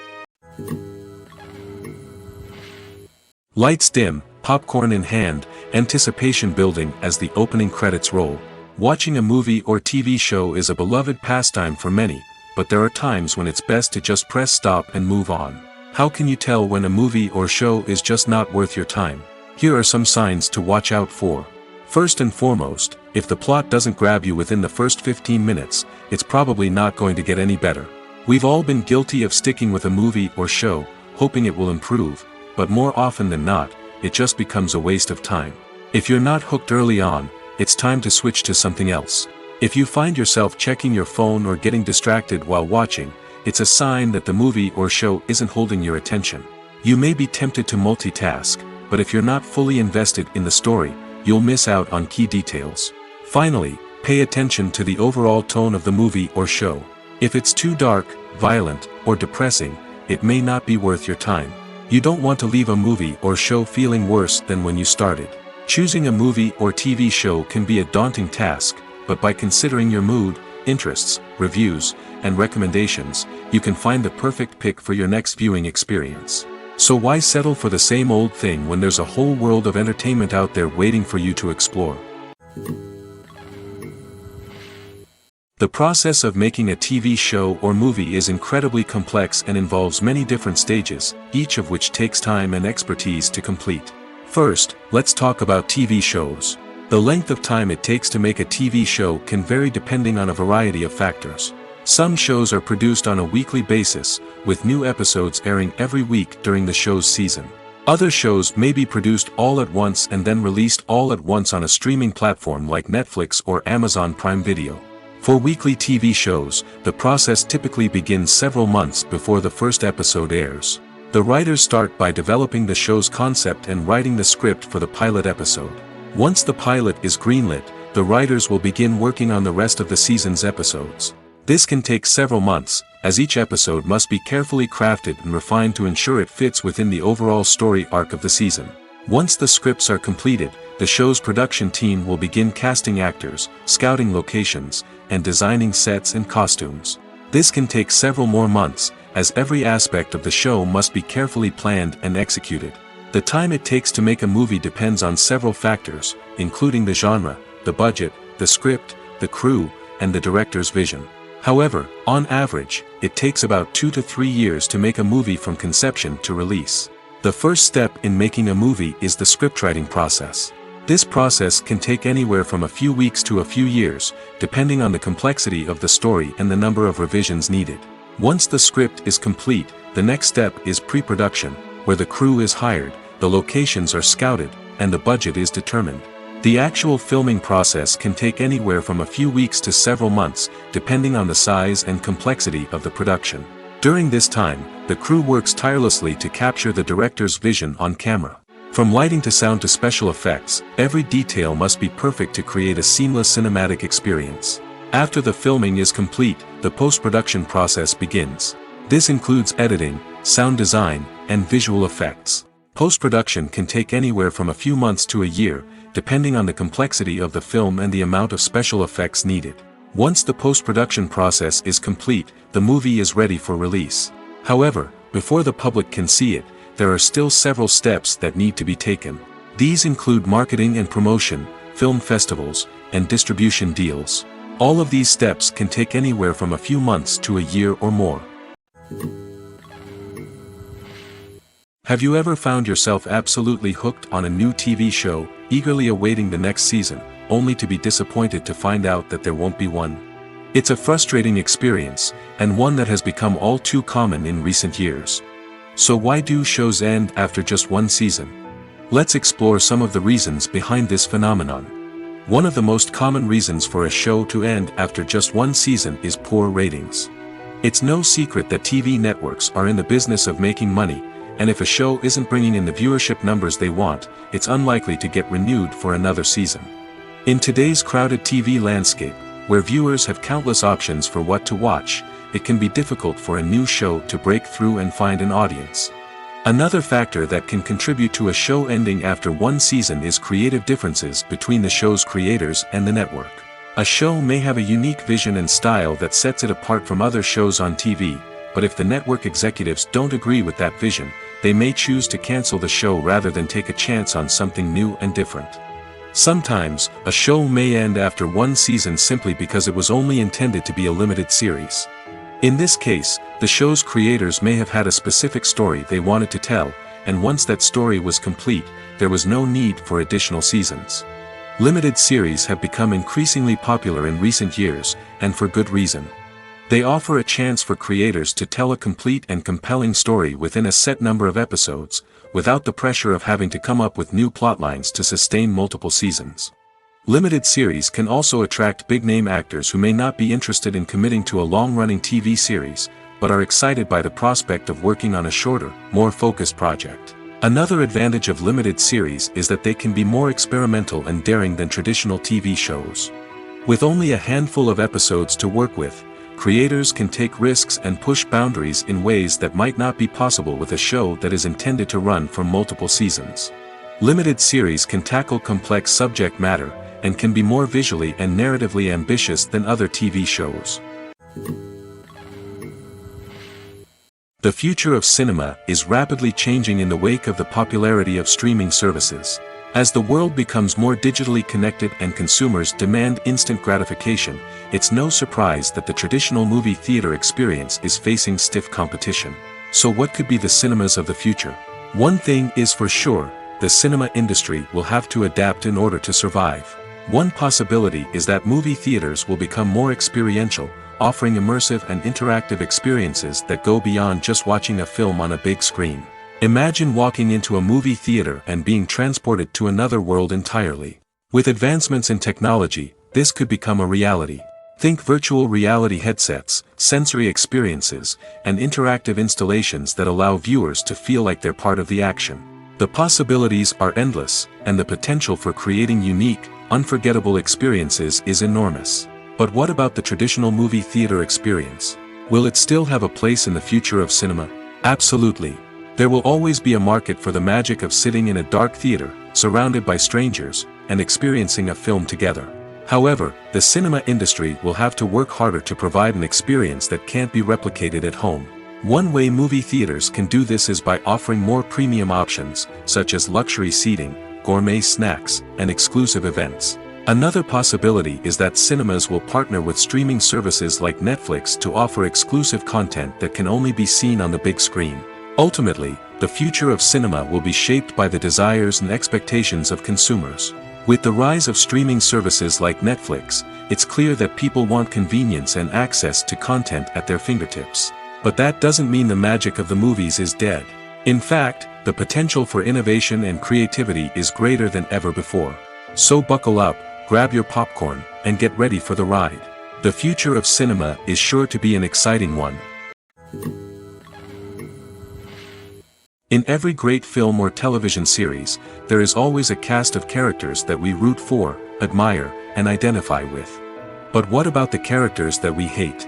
A: Lights dim, popcorn in hand, anticipation building as the opening credits roll. Watching a movie or TV show is a beloved pastime for many, but there are times when it's best to just press stop and move on. How can you tell when a movie or show is just not worth your time? Here are some signs to watch out for. First and foremost, if the plot doesn't grab you within the first 15 minutes, it's probably not going to get any better. We've all been guilty of sticking with a movie or show, hoping it will improve, but more often than not, it just becomes a waste of time. If you're not hooked early on, it's time to switch to something else. If you find yourself checking your phone or getting distracted while watching, it's a sign that the movie or show isn't holding your attention. You may be tempted to multitask, but if you're not fully invested in the story, you'll miss out on key details. Finally, pay attention to the overall tone of the movie or show. If it's too dark, violent, or depressing, it may not be worth your time. You don't want to leave a movie or show feeling worse than when you started. Choosing a movie or TV show can be a daunting task, but by considering your mood, interests, reviews, and recommendations, you can find the perfect pick for your next viewing experience. So why settle for the same old thing when there's a whole world of entertainment out there waiting for you to explore? The process of making a TV show or movie is incredibly complex and involves many different stages, each of which takes time and expertise to complete. First, let's talk about TV shows. The length of time it takes to make a TV show can vary depending on a variety of factors. Some shows are produced on a weekly basis, with new episodes airing every week during the show's season. Other shows may be produced all at once and then released all at once on a streaming platform like Netflix or Amazon Prime Video. For weekly TV shows, the process typically begins several months before the first episode airs. The writers start by developing the show's concept and writing the script for the pilot episode. Once the pilot is greenlit, the writers will begin working on the rest of the season's episodes. This can take several months, as each episode must be carefully crafted and refined to ensure it fits within the overall story arc of the season. Once the scripts are completed, the show's production team will begin casting actors, scouting locations, and designing sets and costumes. This can take several more months, as every aspect of the show must be carefully planned and executed. The time it takes to make a movie depends on several factors, including the genre, the budget, the script, the crew, and the director's vision. However, on average, it takes about 2 to 3 years to make a movie from conception to release. The first step in making a movie is the scriptwriting process. This process can take anywhere from a few weeks to a few years, depending on the complexity of the story and the number of revisions needed. Once the script is complete, the next step is pre-production, where the crew is hired, the locations are scouted, and the budget is determined. The actual filming process can take anywhere from a few weeks to several months, depending on the size and complexity of the production. During this time, the crew works tirelessly to capture the director's vision on camera. From lighting to sound to special effects, every detail must be perfect to create a seamless cinematic experience. After the filming is complete, the post-production process begins. This includes editing, sound design, and visual effects. Post-production can take anywhere from a few months to a year, depending on the complexity of the film and the amount of special effects needed. Once the post-production process is complete, the movie is ready for release. However, before the public can see it, there are still several steps that need to be taken. These include marketing and promotion, film festivals, and distribution deals. All of these steps can take anywhere from a few months to a year or more. Have you ever found yourself absolutely hooked on a new TV show, eagerly awaiting the next season, only to be disappointed to find out that there won't be one? It's a frustrating experience, and one that has become all too common in recent years. So why do shows end after just one season? Let's explore some of the reasons behind this phenomenon. One of the most common reasons for a show to end after just one season is poor ratings. It's no secret that TV networks are in the business of making money, and if a show isn't bringing in the viewership numbers they want, it's unlikely to get renewed for another season. In today's crowded TV landscape, where viewers have countless options for what to watch, it can be difficult for a new show to break through and find an audience. Another factor that can contribute to a show ending after one season is creative differences between the show's creators and the network. A show may have a unique vision and style that sets it apart from other shows on TV, but if the network executives don't agree with that vision, they may choose to cancel the show rather than take a chance on something new and different. Sometimes, a show may end after one season simply because it was only intended to be a limited series. In this case, the show's creators may have had a specific story they wanted to tell, and once that story was complete, there was no need for additional seasons. Limited series have become increasingly popular in recent years, and for good reason. They offer a chance for creators to tell a complete and compelling story within a set number of episodes, without the pressure of having to come up with new plotlines to sustain multiple seasons. Limited series can also attract big-name actors who may not be interested in committing to a long-running TV series, but are excited by the prospect of working on a shorter, more focused project. Another advantage of limited series is that they can be more experimental and daring than traditional TV shows. With only a handful of episodes to work with, creators can take risks and push boundaries in ways that might not be possible with a show that is intended to run for multiple seasons. Limited series can tackle complex subject matter, and can be more visually and narratively ambitious than other TV shows. The future of cinema is rapidly changing in the wake of the popularity of streaming services. As the world becomes more digitally connected and consumers demand instant gratification, it's no surprise that the traditional movie theater experience is facing stiff competition. So what could be the cinemas of the future? One thing is for sure, the cinema industry will have to adapt in order to survive. One possibility is that movie theaters will become more experiential, offering immersive and interactive experiences that go beyond just watching a film on a big screen. Imagine walking into a movie theater and being transported to another world entirely. With advancements in technology, this could become a reality. Think virtual reality headsets, sensory experiences, and interactive installations that allow viewers to feel like they're part of the action. The possibilities are endless, and the potential for creating unique, unforgettable experiences is enormous. But what about the traditional movie theater experience? Will it still have a place in the future of cinema? Absolutely. There will always be a market for the magic of sitting in a dark theater, surrounded by strangers, and experiencing a film together. However, the cinema industry will have to work harder to provide an experience that can't be replicated at home. One way movie theaters can do this is by offering more premium options, such as luxury seating, gourmet snacks, and exclusive events. Another possibility is that cinemas will partner with streaming services like Netflix to offer exclusive content that can only be seen on the big screen. Ultimately, the future of cinema will be shaped by the desires and expectations of consumers. With the rise of streaming services like Netflix, it's clear that people want convenience and access to content at their fingertips. But that doesn't mean the magic of the movies is dead. In fact, the potential for innovation and creativity is greater than ever before. So buckle up, grab your popcorn, and get ready for the ride. The future of cinema is sure to be an exciting one. In every great film or television series, there is always a cast of characters that we root for, admire, and identify with. But what about the characters that we hate?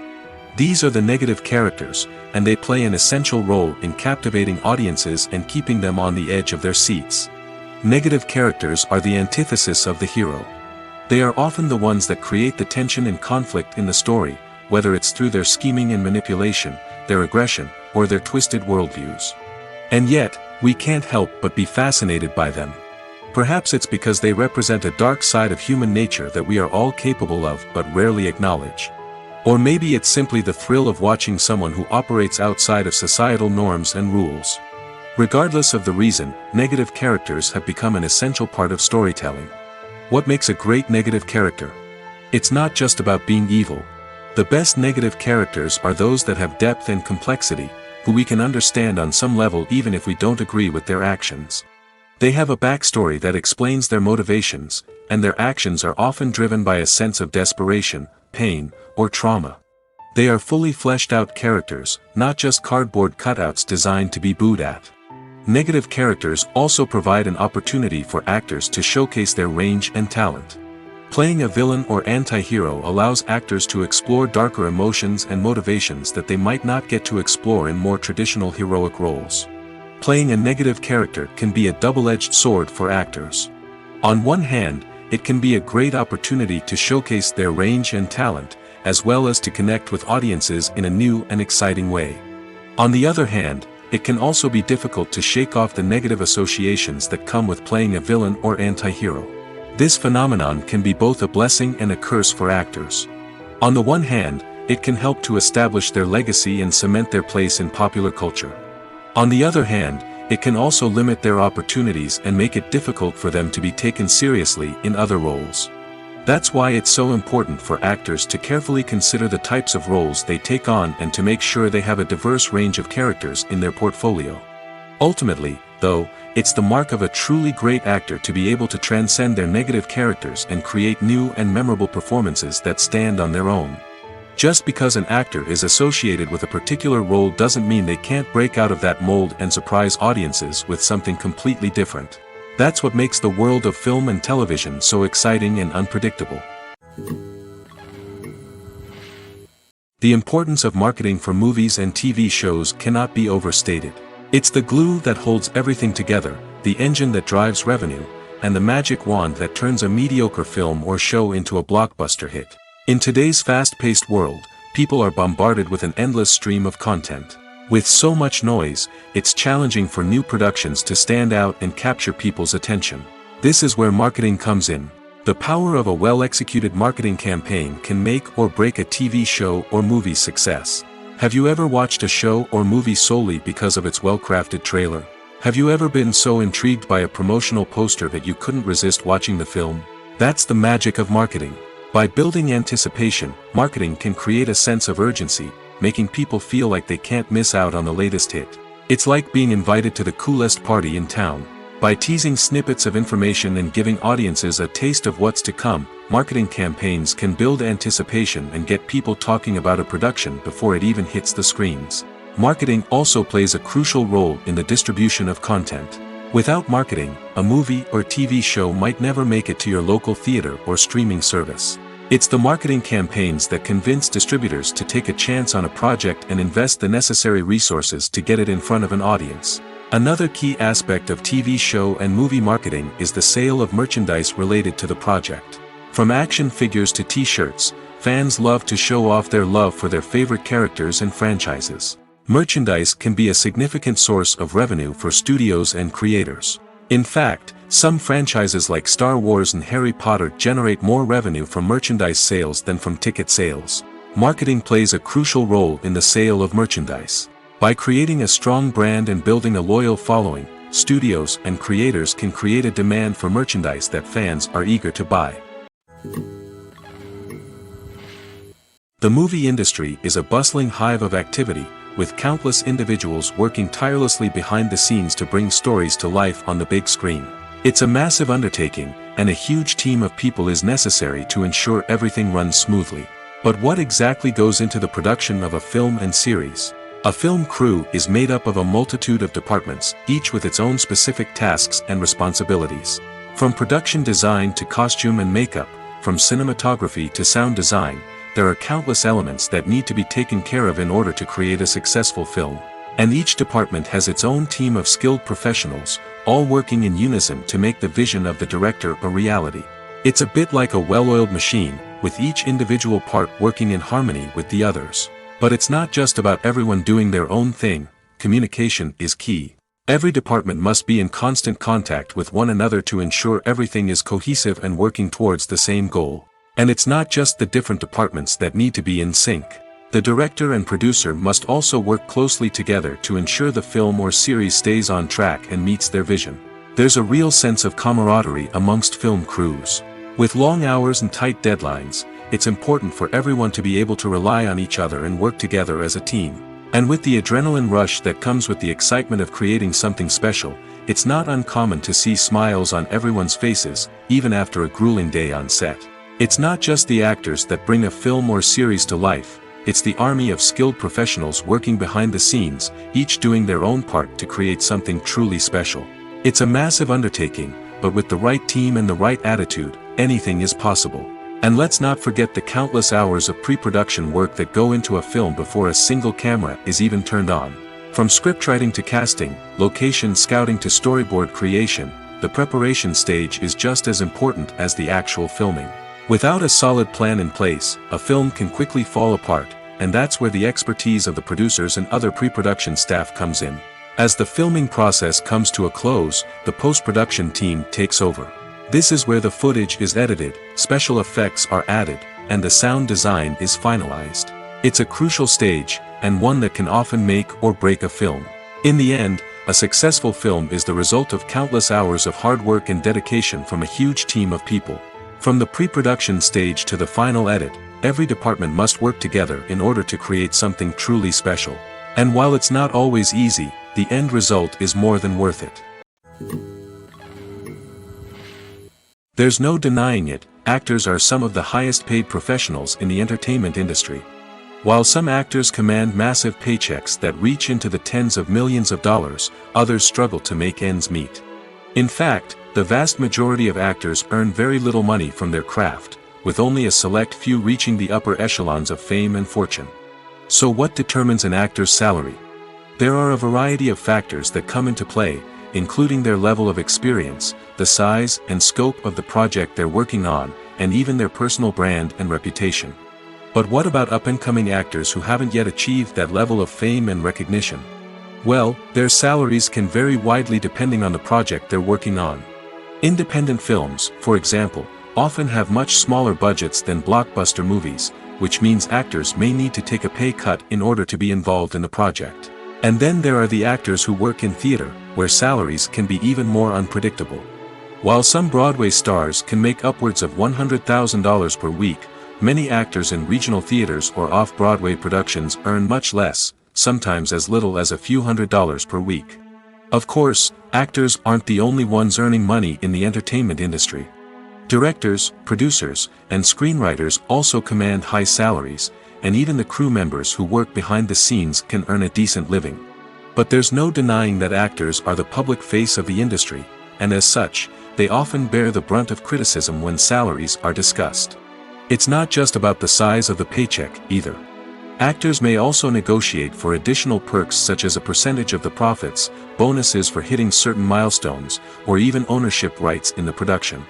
A: These are the negative characters, and they play an essential role in captivating audiences and keeping them on the edge of their seats. Negative characters are the antithesis of the hero. They are often the ones that create the tension and conflict in the story, whether it's through their scheming and manipulation, their aggression, or their twisted worldviews. And yet, we can't help but be fascinated by them. Perhaps it's because they represent a dark side of human nature that we are all capable of but rarely acknowledge. Or maybe it's simply the thrill of watching someone who operates outside of societal norms and rules. Regardless of the reason, negative characters have become an essential part of storytelling. What makes a great negative character? It's not just about being evil. The best negative characters are those that have depth and complexity, who we can understand on some level even if we don't agree with their actions. They have a backstory that explains their motivations, and their actions are often driven by a sense of desperation, pain, or trauma. They are fully fleshed out characters, not just cardboard cutouts designed to be booed at. Negative characters also provide an opportunity for actors to showcase their range and talent. Playing a villain or anti-hero allows actors to explore darker emotions and motivations that they might not get to explore in more traditional heroic roles. Playing a negative character can be a double-edged sword for actors. On one hand, it can be a great opportunity to showcase their range and talent, as well as to connect with audiences in a new and exciting way. On the other hand, it can also be difficult to shake off the negative associations that come with playing a villain or anti-hero. This phenomenon can be both a blessing and a curse for actors. On the one hand, it can help to establish their legacy and cement their place in popular culture. On the other hand, it can also limit their opportunities and make it difficult for them to be taken seriously in other roles. That's why it's so important for actors to carefully consider the types of roles they take on and to make sure they have a diverse range of characters in their portfolio. Ultimately, though, it's the mark of a truly great actor to be able to transcend their negative characters and create new and memorable performances that stand on their own. Just because an actor is associated with a particular role doesn't mean they can't break out of that mold and surprise audiences with something completely different. That's what makes the world of film and television so exciting and unpredictable. The importance of marketing for movies and TV shows cannot be overstated. It's the glue that holds everything together, the engine that drives revenue, and the magic wand that turns a mediocre film or show into a blockbuster hit. In today's fast-paced world, people are bombarded with an endless stream of content. With so much noise, it's challenging for new productions to stand out and capture people's attention. This is where marketing comes in. The power of a well-executed marketing campaign can make or break a TV show or movie's success. Have you ever watched a show or movie solely because of its well-crafted trailer? Have you ever been so intrigued by a promotional poster that you couldn't resist watching the film? That's the magic of marketing. By building anticipation, marketing can create a sense of urgency, making people feel like they can't miss out on the latest hit. It's like being invited to the coolest party in town. By teasing snippets of information and giving audiences a taste of what's to come, marketing campaigns can build anticipation and get people talking about a production before it even hits the screens. Marketing also plays a crucial role in the distribution of content. Without marketing, a movie or TV show might never make it to your local theater or streaming service. It's the marketing campaigns that convince distributors to take a chance on a project and invest the necessary resources to get it in front of an audience. Another key aspect of TV show and movie marketing is the sale of merchandise related to the project. From action figures to t-shirts, fans love to show off their love for their favorite characters and franchises. Merchandise can be a significant source of revenue for studios and creators. In fact, some franchises like Star Wars and Harry Potter generate more revenue from merchandise sales than from ticket sales. Marketing plays a crucial role in the sale of merchandise. By creating a strong brand and building a loyal following, studios and creators can create a demand for merchandise that fans are eager to buy. The movie industry is a bustling hive of activity, with countless individuals working tirelessly behind the scenes to bring stories to life on the big screen. It's a massive undertaking, and a huge team of people is necessary to ensure everything runs smoothly. But what exactly goes into the production of a film and series? A film crew is made up of a multitude of departments, each with its own specific tasks and responsibilities. From production design to costume and makeup, from cinematography to sound design, there are countless elements that need to be taken care of in order to create a successful film. And each department has its own team of skilled professionals, all working in unison to make the vision of the director a reality. It's a bit like a well-oiled machine, with each individual part working in harmony with the others. But it's not just about everyone doing their own thing. Communication is key. Every department must be in constant contact with one another to ensure everything is cohesive and working towards the same goal. And it's not just the different departments that need to be in sync. The director and producer must also work closely together to ensure the film or series stays on track and meets their vision. There's a real sense of camaraderie amongst film crews. With long hours and tight deadlines, it's important for everyone to be able to rely on each other and work together as a team. And with the adrenaline rush that comes with the excitement of creating something special, it's not uncommon to see smiles on everyone's faces, even after a grueling day on set. It's not just the actors that bring a film or series to life. It's the army of skilled professionals working behind the scenes, each doing their own part to create something truly special. It's a massive undertaking, but with the right team and the right attitude, anything is possible. And let's not forget the countless hours of pre-production work that go into a film before a single camera is even turned on. From scriptwriting to casting, location scouting to storyboard creation, the preparation stage is just as important as the actual filming. Without a solid plan in place, a film can quickly fall apart, and that's where the expertise of the producers and other pre-production staff comes in. As the filming process comes to a close, the post-production team takes over. This is where the footage is edited, special effects are added, and the sound design is finalized. It's a crucial stage, and one that can often make or break a film. In the end, a successful film is the result of countless hours of hard work and dedication from a huge team of people. From the pre-production stage to the final edit, every department must work together in order to create something truly special. And while it's not always easy, the end result is more than worth it. There's no denying it, actors are some of the highest paid professionals in the entertainment industry. While some actors command massive paychecks that reach into the tens of millions of dollars, others struggle to make ends meet. In fact, the vast majority of actors earn very little money from their craft, with only a select few reaching the upper echelons of fame and fortune. So what determines an actor's salary? There are a variety of factors that come into play, including their level of experience, the size and scope of the project they're working on, and even their personal brand and reputation. But what about up-and-coming actors who haven't yet achieved that level of fame and recognition? Well, their salaries can vary widely depending on the project they're working on. Independent films, for example, often have much smaller budgets than blockbuster movies, which means actors may need to take a pay cut in order to be involved in the project. And then there are the actors who work in theater, where salaries can be even more unpredictable. While some Broadway stars can make upwards of $100,000 per week, many actors in regional theaters or off-Broadway productions earn much less, sometimes as little as a few $100s per week. Of course, actors aren't the only ones earning money in the entertainment industry. Directors, producers, and screenwriters also command high salaries, and even the crew members who work behind the scenes can earn a decent living. But there's no denying that actors are the public face of the industry, and as such, they often bear the brunt of criticism when salaries are discussed. It's not just about the size of the paycheck, either. Actors may also negotiate for additional perks such as a percentage of the profits, bonuses for hitting certain milestones, or even ownership rights in the production.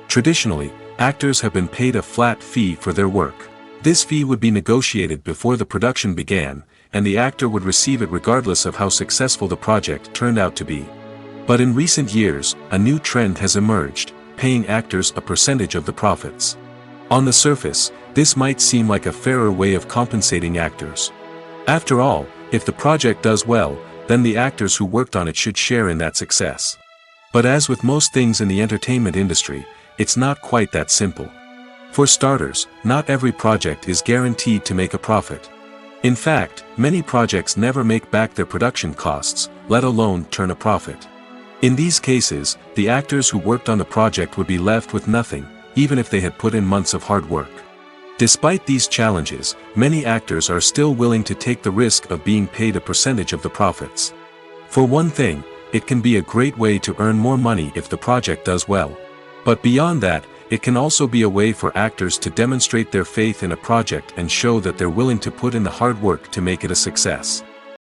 A: Traditionally, actors have been paid a flat fee for their work. This fee would be negotiated before the production began, and the actor would receive it regardless of how successful the project turned out to be. But in recent years, a new trend has emerged, paying actors a percentage of the profits. On the surface, this might seem like a fairer way of compensating actors. After all, if the project does well, then the actors who worked on it should share in that success. But as with most things in the entertainment industry, it's not quite that simple. For starters, not every project is guaranteed to make a profit. In fact, many projects never make back their production costs, let alone turn a profit. In these cases, the actors who worked on the project would be left with nothing, even if they had put in months of hard work. Despite these challenges, many actors are still willing to take the risk of being paid a percentage of the profits. For one thing, it can be a great way to earn more money if the project does well. But beyond that, it can also be a way for actors to demonstrate their faith in a project and show that they're willing to put in the hard work to make it a success.